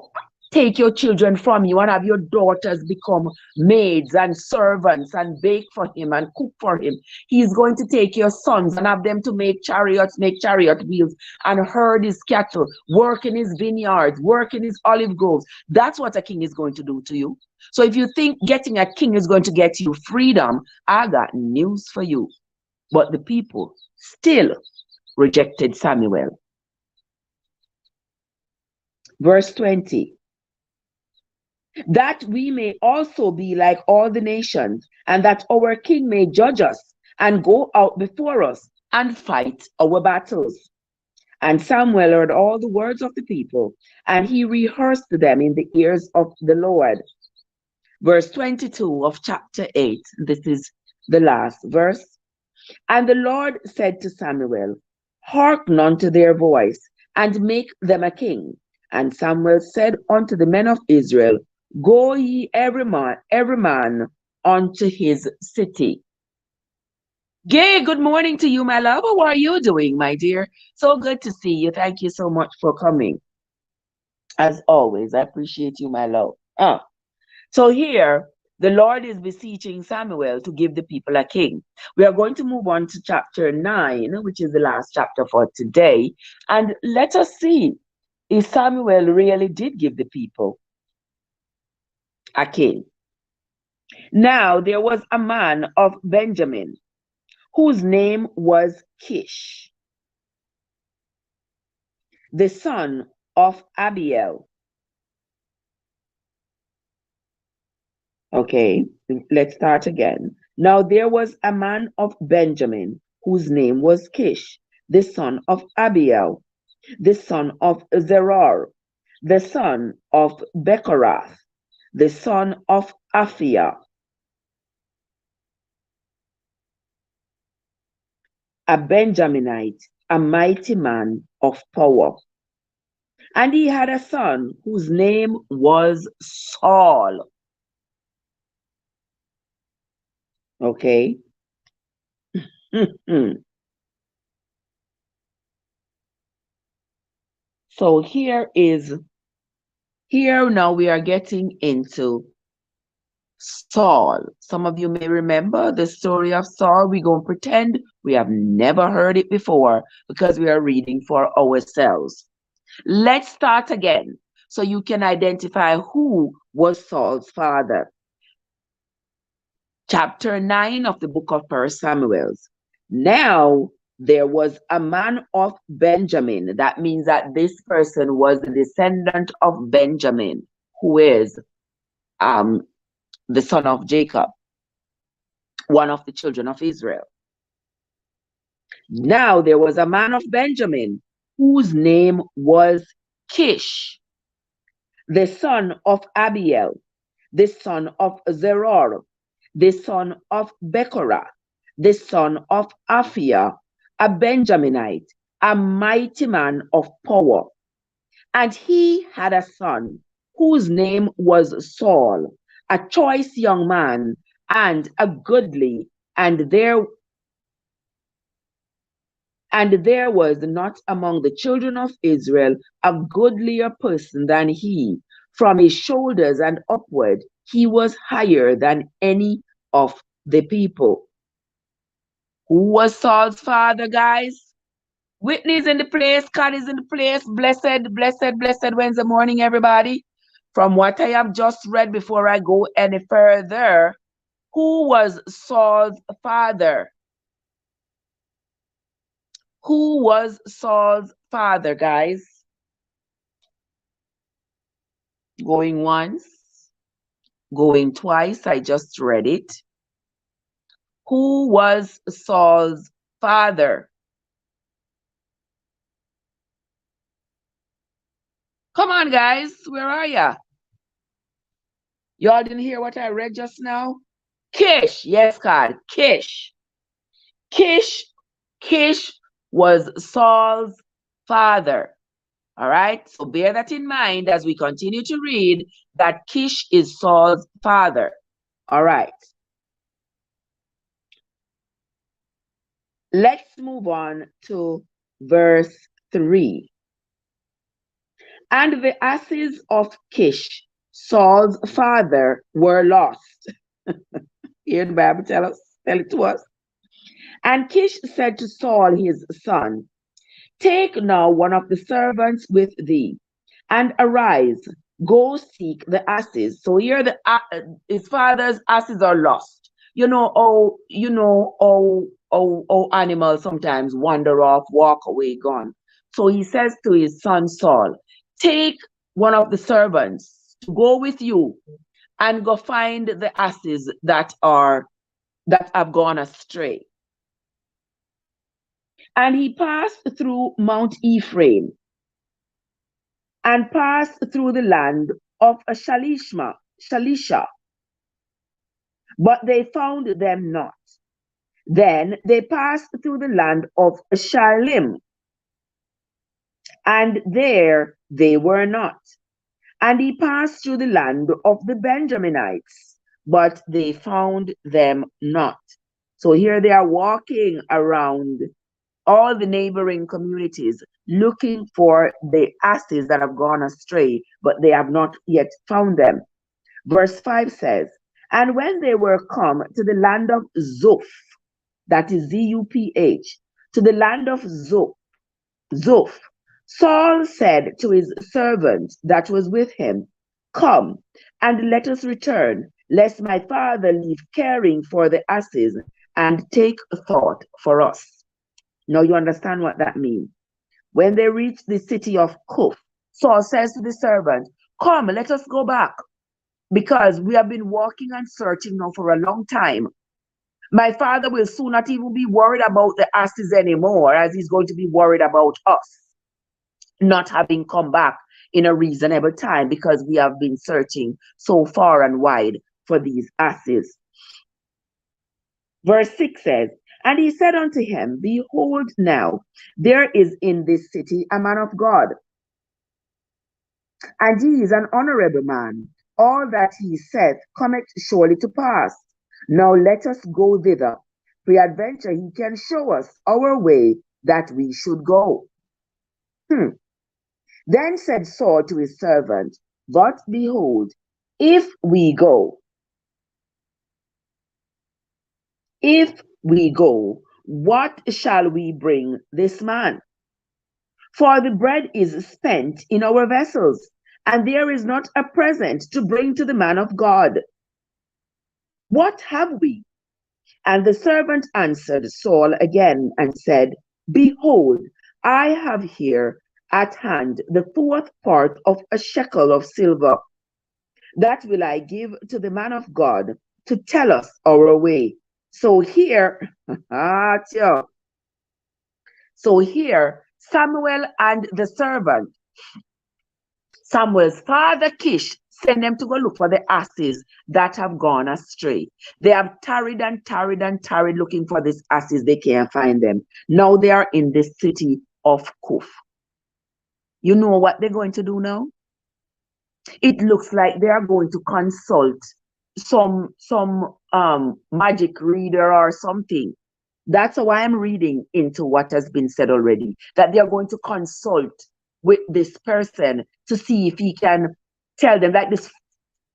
take your children from you and have your daughters become maids and servants and bake for him and cook for him. He's going to take your sons and have them to make chariots, make chariot wheels, and herd his cattle, work in his vineyards, work in his olive groves. That's what a king is going to do to you. So if you think getting a king is going to get you freedom, I got news for you. But the people still rejected Samuel. Verse 20. That we may also be like all the nations, and that our king may judge us and go out before us and fight our battles. And Samuel heard all the words of the people, and he rehearsed them in the ears of the Lord. Verse 22 of chapter 8, this is the last verse. And the Lord said to Samuel, hearken unto their voice, and make them a king. And Samuel said unto the men of Israel, go ye every man unto his city. Gay, good morning to you, my love. How are you doing, my dear? So good to see you. Thank you so much for coming. As always, I appreciate you, my love. So here, the Lord is beseeching Samuel to give the people a king. We are going to move on to chapter 9, which is the last chapter for today. And let us see if Samuel really did give the people a king. Now there was a man of Benjamin whose name was Kish, the son of Abiel. Okay, let's start again. Now there was a man of Benjamin whose name was Kish, the son of Abiel, the son of Zerah, the son of Bechorath, the son of Aphiah, a Benjaminite, a mighty man of power. And he had a son whose name was Saul. Okay. So here now we are getting into Saul. Some of you may remember the story of Saul. We're going to pretend we have never heard it before because we are reading for ourselves. Let's start again so you can identify who was Saul's father. Chapter 9 of the book of 1 Samuel. Now there was a man of Benjamin. That means that this person was a descendant of Benjamin, who is the son of Jacob, one of the children of Israel. Now there was a man of Benjamin whose name was Kish, the son of Abiel, the son of Zerah, the son of Bechorath, the son of Aphiah, a Benjaminite, a mighty man of power. And he had a son whose name was Saul, a choice young man and a goodly, and there was not among the children of Israel a goodlier person than he. From his shoulders and upward, he was higher than any of the people. Who was Saul's father, guys? Whitney's in the place, Connie's in the place. Blessed Wednesday morning, everybody. From what I have just read before I go any further, who was Saul's father? Who was Saul's father, guys? Going once, going twice. I just read it. Who was Saul's father? Come on, guys. Where are ya? Y'all didn't hear what I read just now? Kish. Yes, God. Kish. Kish was Saul's father. All right. So bear that in mind as we continue to read that Kish is Saul's father. All right. Let's move on to verse 3. And the asses of Kish, Saul's father, were lost. Here the Bible tell it to us. And Kish said to Saul his son, take now one of the servants with thee, and arise, go seek the asses. So here his father's asses are lost. How animals sometimes wander off, walk away, gone. So he says to his son Saul, take one of the servants to go with you and go find the asses that have gone astray. And he passed through Mount Ephraim and passed through the land of Shalisha, but they found them not. Then they passed through the land of Shalim, and there they were not. And he passed through the land of the Benjaminites, but they found them not. So here they are walking around all the neighboring communities looking for the asses that have gone astray, but they have not yet found them. Verse 5 says, and when they were come to the land of Zuph, that is Z-U-P-H, to the land of Zuph, Saul said to his servant that was with him, come, and let us return, lest my father leave caring for the asses, and take thought for us. Now you understand what that means. When they reached the city of Kuf, Saul says to the servant, come, let us go back, because we have been walking and searching now for a long time. My father will soon not even be worried about the asses anymore, as he's going to be worried about us not having come back in a reasonable time, because we have been searching so far and wide for these asses. Verse 6 says, and he said unto him, behold now, there is in this city a man of God, and he is an honorable man. All that he saith cometh surely to pass. Now let us go thither. Peradventure he can show us our way that we should go. Then said Saul to his servant, but behold, if we go, what shall we bring this man? For the bread is spent in our vessels, and there is not a present to bring to the man of God. What have we? And the servant answered Saul again and said, behold, I have here at hand the 4th part of a shekel of silver. That will I give to the man of God to tell us our way. So here, Samuel and the servant, Samuel's father Kish, send them to go look for the asses that have gone astray. They have tarried looking for these asses. They can't find them. Now they are in the city of Kuf. You know what they're going to do now? It looks like they are going to consult some magic reader or something. That's why I'm reading into what has been said already, that they are going to consult with this person to see if he can tell them, like this,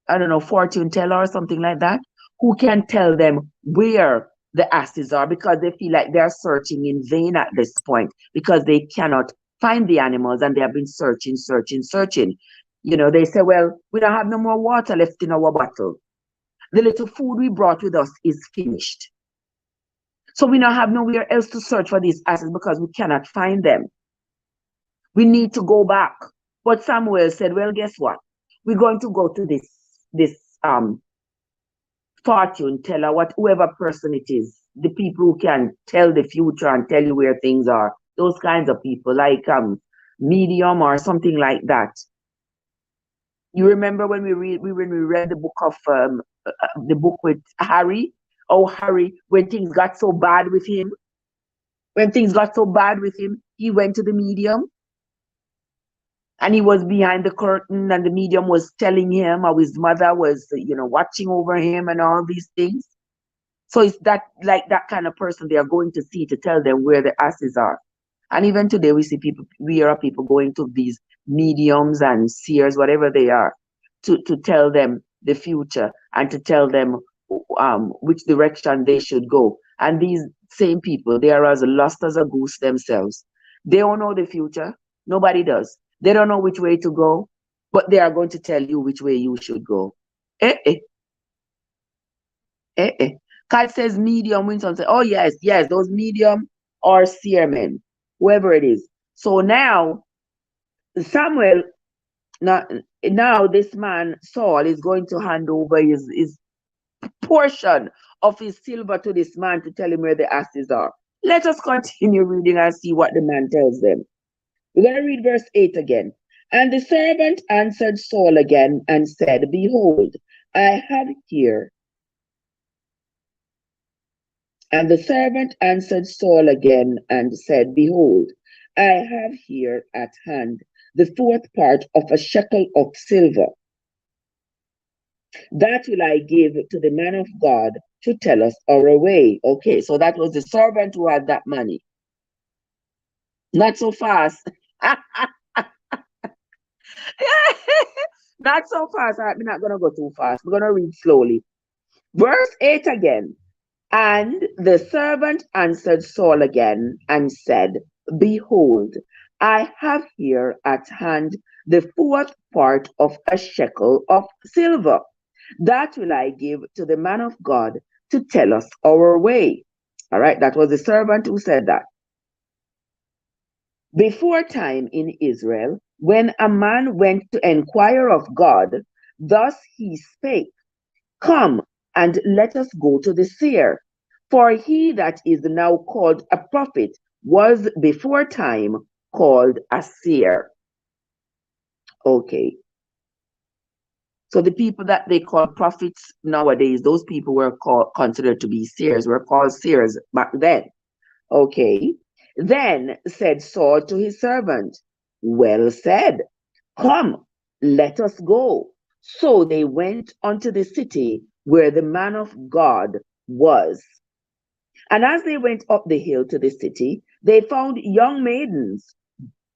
I don't know, fortune teller or something like that, who can tell them where the asses are, because they feel like they are searching in vain at this point because they cannot find the animals and they have been searching, searching, searching. They say, well, we don't have no more water left in our bottle. The little food we brought with us is finished. So we don't have nowhere else to search for these asses because we cannot find them. We need to go back. But Samuel said, well, guess what? We're going to go to this fortune teller, whoever person it is, the people who can tell the future and tell you where things are, those kinds of people, like medium or something like that. You remember when we read the book of the book with Harry? Oh, Harry, when things got so bad with him, he went to the medium. And he was behind the curtain, and the medium was telling him how his mother was, watching over him and all these things. So it's that kind of person they are going to see to tell them where the asses are. And even today we hear of people going to these mediums and seers, whatever they are, to tell them the future and to tell them which direction they should go. And these same people, they are as lost as a goose themselves. They don't know the future. Nobody does. They don't know which way to go, but they are going to tell you which way you should go. God says medium, Winston says, oh yes, those medium or seermen, whoever it is. So now, Samuel, now this man, Saul, is going to hand over his portion of his silver to this man to tell him where the asses are. Let us continue reading and see what the man tells them. We're going to read verse 8 again. And the servant answered Saul again and said, behold, I have here. And the servant answered Saul again and said, behold, I have here at hand the fourth part of a shekel of silver. That will I give to the man of God to tell us our way. Okay, so that was the servant who had that money. Not so fast. Not so fast. I'm not going to go too fast. We're going to read slowly. Verse 8 again. And the servant answered Saul again and said, behold, I have here at hand the fourth part of a shekel of silver. That will I give to the man of God to tell us our way. All right, that was the servant who said that. Before time in Israel, when a man went to inquire of God, thus he spake, come and let us go to the seer. For he that is now called a prophet was before time called a seer. Okay. So the people that they call prophets nowadays, those people were considered to be seers, were called seers back then. Okay. Then said Saul to his servant, well said, come, let us go. So they went unto the city where the man of God was. And as they went up the hill to the city, they found young maidens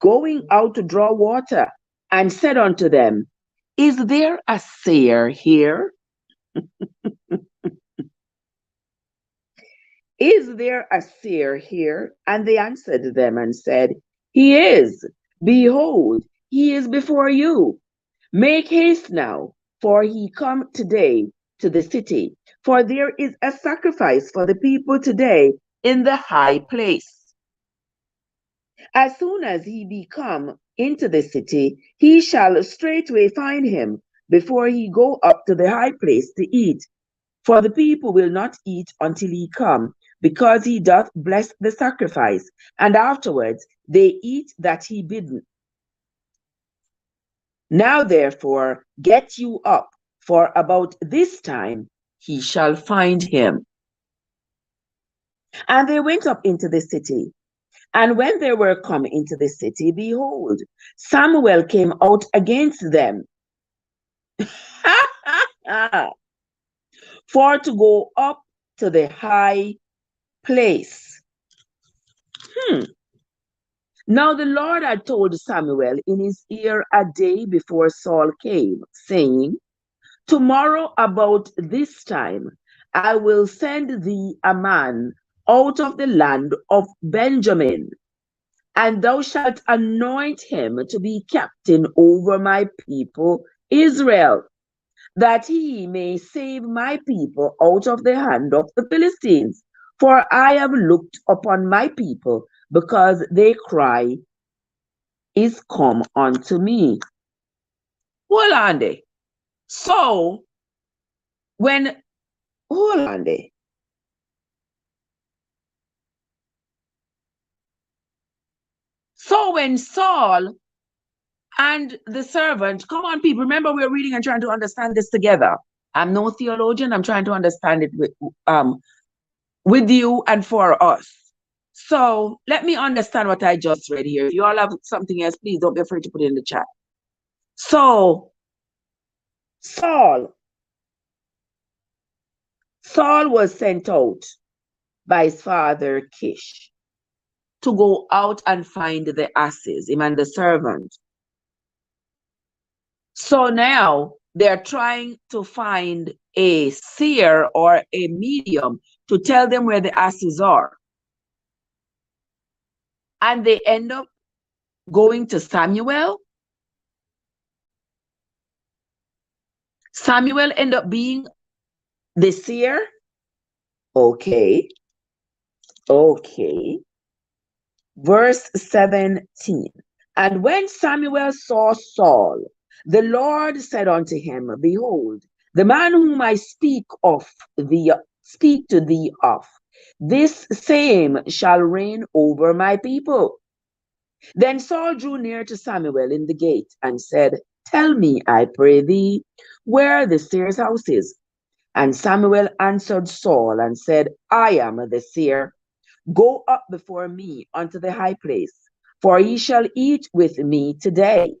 going out to draw water, and said unto them, is there a seer here? Is there a seer here? And they answered them and said, he is. Behold, he is before you. Make haste now, for he come today to the city. For there is a sacrifice for the people today in the high place. As soon as he be come into the city, he shall straightway find him before he go up to the high place to eat. For the people will not eat until he come, because he doth bless the sacrifice, and afterwards they eat that he bidden. Now therefore get you up, for about this time he shall find him. And they went up into the city. And when they were come into the city, behold, Samuel came out against them. For to go up to the high place. Now the Lord had told Samuel in his ear a day before Saul came, saying, tomorrow about this time I will send thee a man out of the land of Benjamin, and thou shalt anoint him to be captain over my people Israel, that he may save my people out of the hand of the Philistines. For I have looked upon my people, because their cry is come unto me. Hold on there. So, hold on there. So when Saul and the servant, come on, people, remember we're reading and trying to understand this together. I'm no theologian, I'm trying to understand it with you and for us. So let me understand what I just read here. If you all have something else, please don't be afraid to put it in the chat. So Saul was sent out by his father Kish to go out and find the asses, him and the servant. So now they're trying to find a seer or a medium to tell them where the asses are. And they end up going to Samuel. Samuel end up being the seer. Okay. Verse 17. And when Samuel saw Saul, the Lord said unto him, Behold, the man whom I speak to thee of, this same shall reign over my people. Then Saul drew near to Samuel in the gate and said, Tell me, I pray thee, where the seer's house is. And Samuel answered Saul and said, I am the seer. Go up before me unto the high place, for ye shall eat with me today,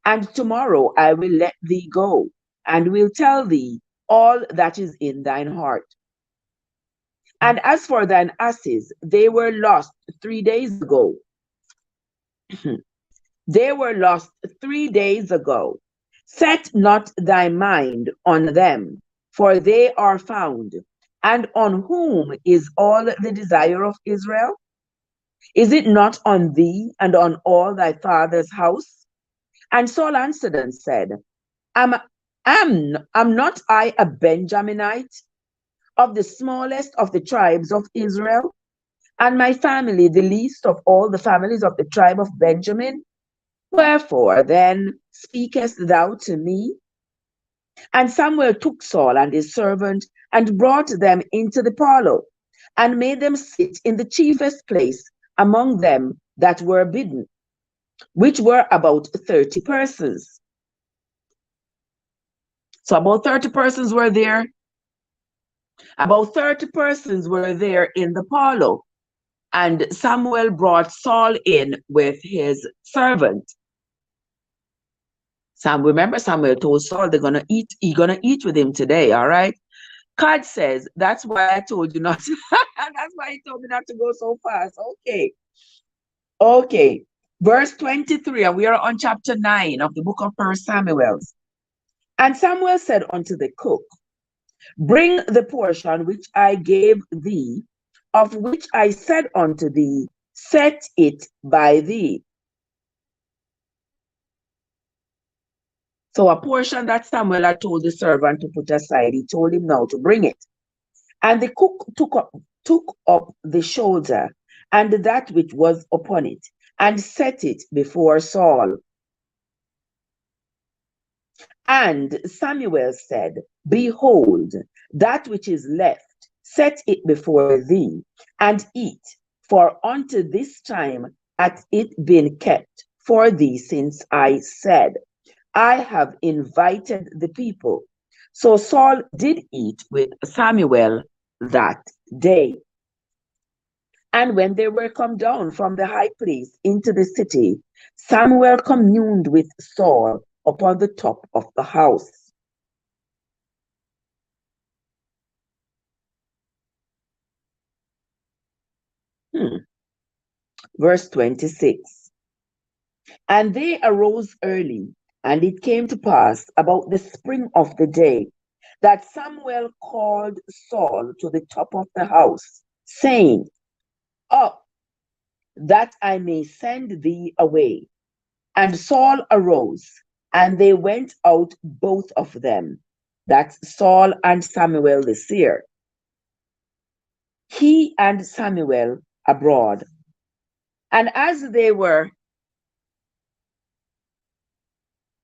and tomorrow I will let thee go, and will tell thee all that is in thine heart. And as for thine asses, they were lost 3 days ago. They were lost 3 days ago. Set not thy mind on them, for they are found. And on whom is all the desire of Israel? Is it not on thee and on all thy father's house? And Saul answered and said, Am not I a Benjaminite, of the smallest of the tribes of Israel, and my family the least of all the families of the tribe of Benjamin? Wherefore then speakest thou to me? And Samuel took Saul and his servant and brought them into the parlor, and made them sit in the chiefest place among them that were bidden, which were about 30 persons. So about 30 persons were there. About 30 persons were there in the parlor. And Samuel brought Saul in with his servant. Remember, Samuel told Saul he's gonna eat with him today, all right? God says, that's why I told you not to, that's why he told me not to go so fast. Okay. Verse 23, and we are on chapter 9 of the book of 1 Samuel. And Samuel said unto the cook, Bring the portion which I gave thee, of which I said unto thee, set it by thee. So a portion that Samuel had told the servant to put aside, he told him now to bring it. And the cook took up the shoulder and that which was upon it, and set it before Saul. And Samuel said, Behold, that which is left, set it before thee, and eat, for unto this time hath it been kept for thee, since I said, I have invited the people. So Saul did eat with Samuel that day. And when they were come down from the high place into the city, Samuel communed with Saul upon the top of the house. Verse 26. And they arose early, and it came to pass about the spring of the day, that Samuel called Saul to the top of the house, saying, Up, that I may send thee away. And Saul arose, and they went out, both of them. That's Saul and Samuel the seer. He and Samuel abroad. And as they were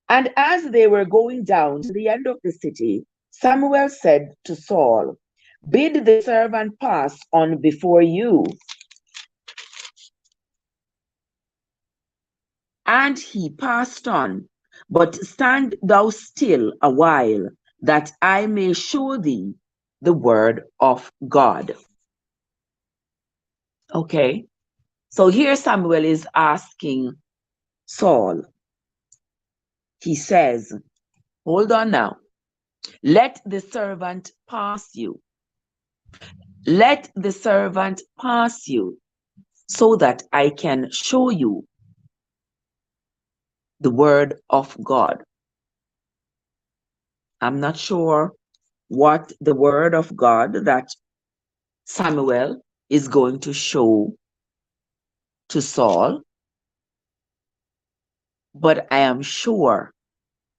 going down to the end of the city, Samuel said to Saul, Bid the servant pass on before you. And he passed on, but stand thou still a while, that I may show thee the word of God. Okay, so here Samuel is asking Saul. He says, hold on now. Let the servant pass you. Let the servant pass you so that I can show you the word of God. I'm not sure what the word of God that Samuel is going to show to Saul, but I am sure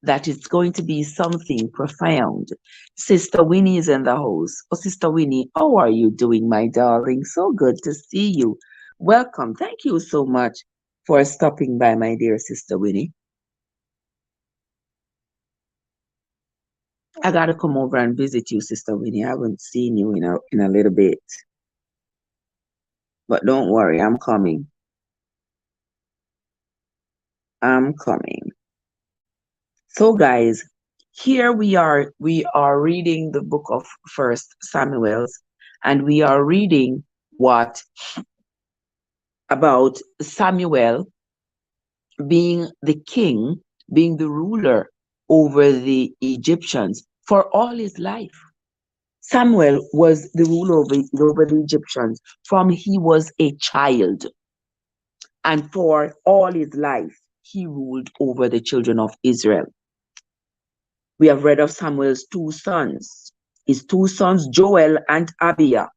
that it's going to be something profound. Sister Winnie is in the house. Oh, Sister Winnie, how are you doing, my darling? So good to see you. Welcome. Thank you so much for stopping by, my dear Sister Winnie. I got to come over and visit you, Sister Winnie. I haven't seen you in a little bit. But don't worry, I'm coming. I'm coming. So, guys, here we are reading the book of First Samuel's, and we are reading about Samuel being the king, being the ruler over the Egyptians for all his life. Samuel was the ruler over the Egyptians from he was a child, and for all his life he ruled over the children of Israel. We have read of Samuel's two sons, his two sons, Joel and Abiah,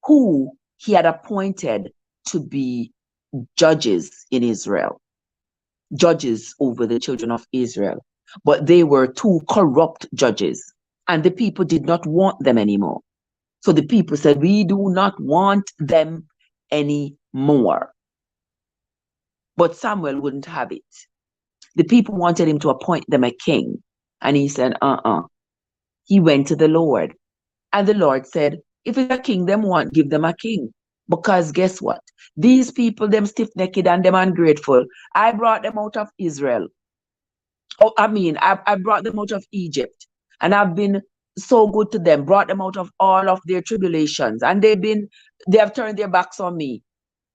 who he had appointed to be judges in Israel, judges over the children of Israel. But they were two corrupt judges, and the people did not want them anymore. So the people said, we do not want them anymore. But Samuel wouldn't have it. The people wanted him to appoint them a king. And he said, He went to the Lord. And the Lord said, if it's a king them want, give them a king. Because guess what? These people, them stiff-necked and them ungrateful, I brought them out of Israel. I brought them out of Egypt. And I've been so good to them, brought them out of all of their tribulations. And they have turned their backs on me.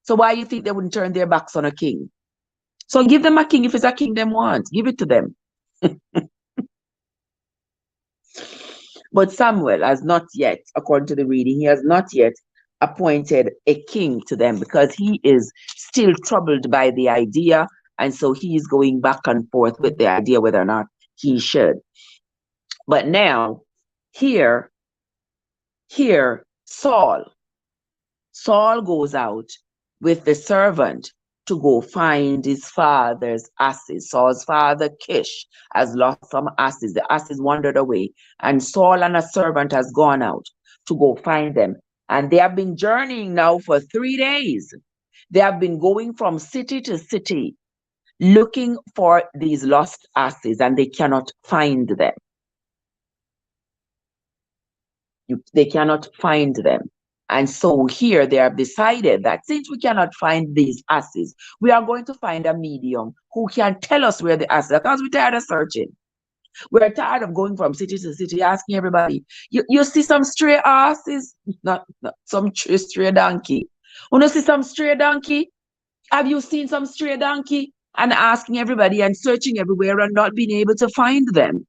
So why you think they wouldn't turn their backs on a king? So give them a king if it's a king them want. Give it to them. But Samuel has not yet, according to the reading, he has not yet appointed a king to them because he is still troubled by the idea. And so he is going back and forth with the idea whether or not he should. But now, here, Saul goes out with the servant to go find his father's asses. Saul's father, Kish, has lost some asses. The asses wandered away. And Saul and a servant has gone out to go find them. And they have been journeying now for 3 days. They have been going from city to city, looking for these lost asses, and they cannot find them. They cannot find them. And so here they have decided that since we cannot find these asses, we are going to find a medium who can tell us where the asses are, because we're tired of searching. We're tired of going from city to city, asking everybody, you see some stray asses? Not some stray donkey. When you see some stray donkey, have you seen some stray donkey? And asking everybody and searching everywhere and not being able to find them.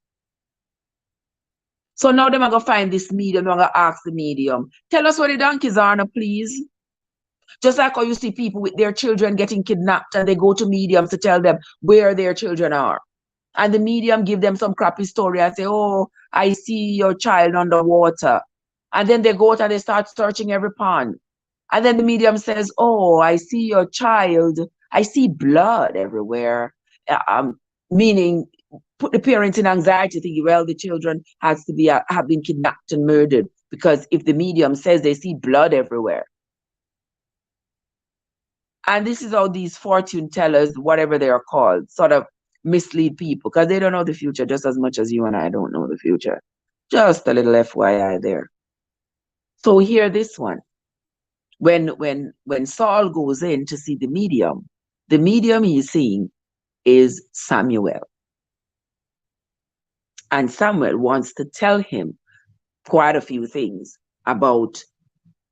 So now they're going to find this medium. They're going to ask the medium, tell us where the donkeys are now, please. Just like how you see people with their children getting kidnapped and they go to mediums to tell them where their children are. And the medium give them some crappy story and say, oh, I see your child underwater. And then they go out and they start searching every pond. And then the medium says, oh, I see your child. I see blood everywhere. Meaning put the parents in anxiety, thinking, well, the children has to be have been kidnapped and murdered, because if the medium says they see blood everywhere. And this is how these fortune tellers, whatever they are called, sort of mislead people, because they don't know the future just as much as you and I don't know the future. Just a little FYI there. So hear this one. When Saul goes in to see the medium he's seeing is Samuel. And Samuel wants to tell him quite a few things about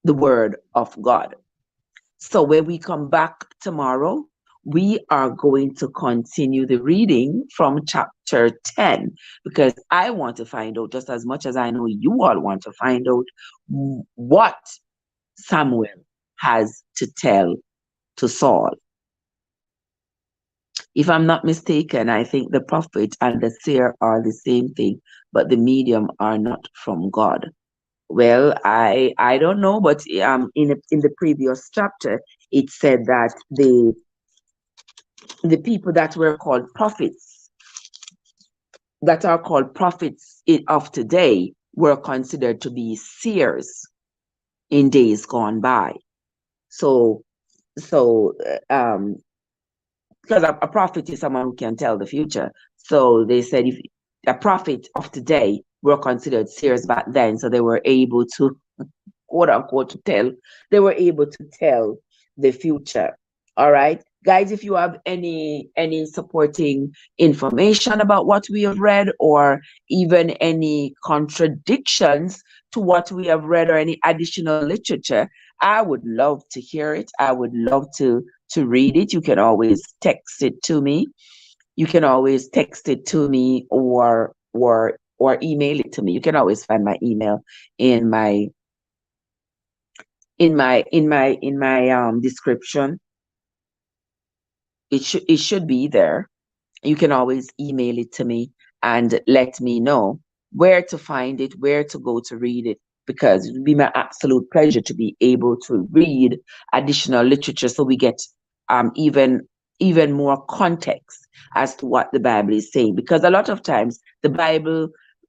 the word of God. So when we come back tomorrow, we are going to continue the reading from chapter 10, because I want to find out, just as much as I know you all want to find out, what Samuel has to tell to Saul. If I'm not mistaken, I think the prophet and the seer are the same thing, but the medium are not from God. Well, I don't know, but in the previous chapter, it said that the people that were called prophets, that are called prophets of today, were considered to be seers in days gone by. So because a prophet is someone who can tell the future. So they said if a prophet of today were considered seers back then, so they were able to, quote unquote, they were able to tell the future. All right, guys, if you have any supporting information about what we have read, or even any contradictions to what we have read, or any additional literature, I would love to hear it. I would love to read it. You can always text it to me. You can always text it to me, or email it to me. You can always find my email in my description. It should be there. You can always email it to me and let me know where to find it, where to go to read it, because it would be my absolute pleasure to be able to read additional literature, so we get even more context as to what the Bible is saying. Because a lot of times the Bible,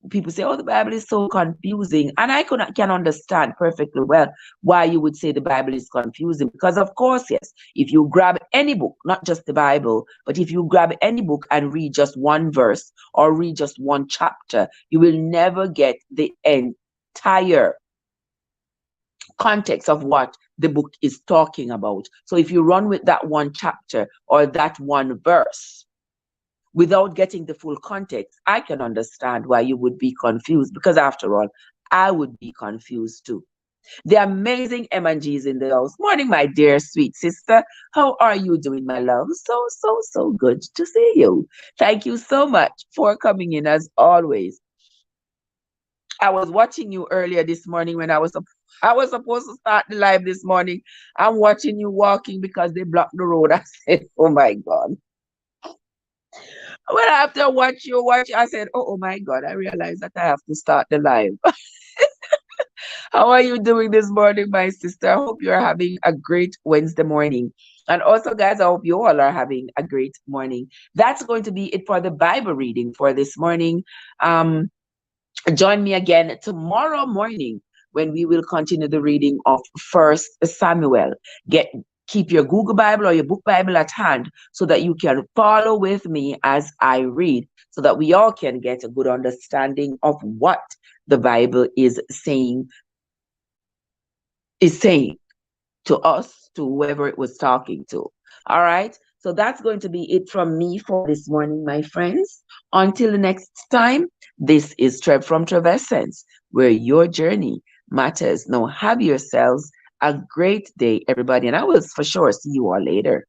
people say, oh, the Bible is so confusing. And I can understand perfectly well why you would say the Bible is confusing. Because of course, yes, if you grab any book, not just the Bible, but if you grab any book and read just one verse or read just one chapter, you will never get the entire context of what the book is talking about. So if you run with that one chapter or that one verse without getting the full context, I can understand why you would be confused, because after all, I would be confused too. The amazing M&G's in the house. Morning, my dear sweet sister. How are you doing, my love? So good to see you. Thank you so much for coming in, as always. I was watching you earlier this morning when I was supposed to start the live this morning. I'm watching you walking because they blocked the road. I said, oh my God. When after watch, I said, oh my God, I realized that I have to start the live. How are you doing this morning, my sister? I hope you're having a great Wednesday morning. And also, guys, I hope you all are having a great morning. That's going to be it for the Bible reading for this morning. Join me again tomorrow morning when we will continue the reading of 1 Samuel. Keep your Google Bible or your book Bible at hand so that you can follow with me as I read, so that we all can get a good understanding of what the Bible is saying to us, to whoever it was talking to. All right. So that's going to be it from me for this morning, my friends. Until the next time, this is Trev from Trevessence, where your journey matters. Now, have yourselves a great day, everybody. And I will for sure see you all later.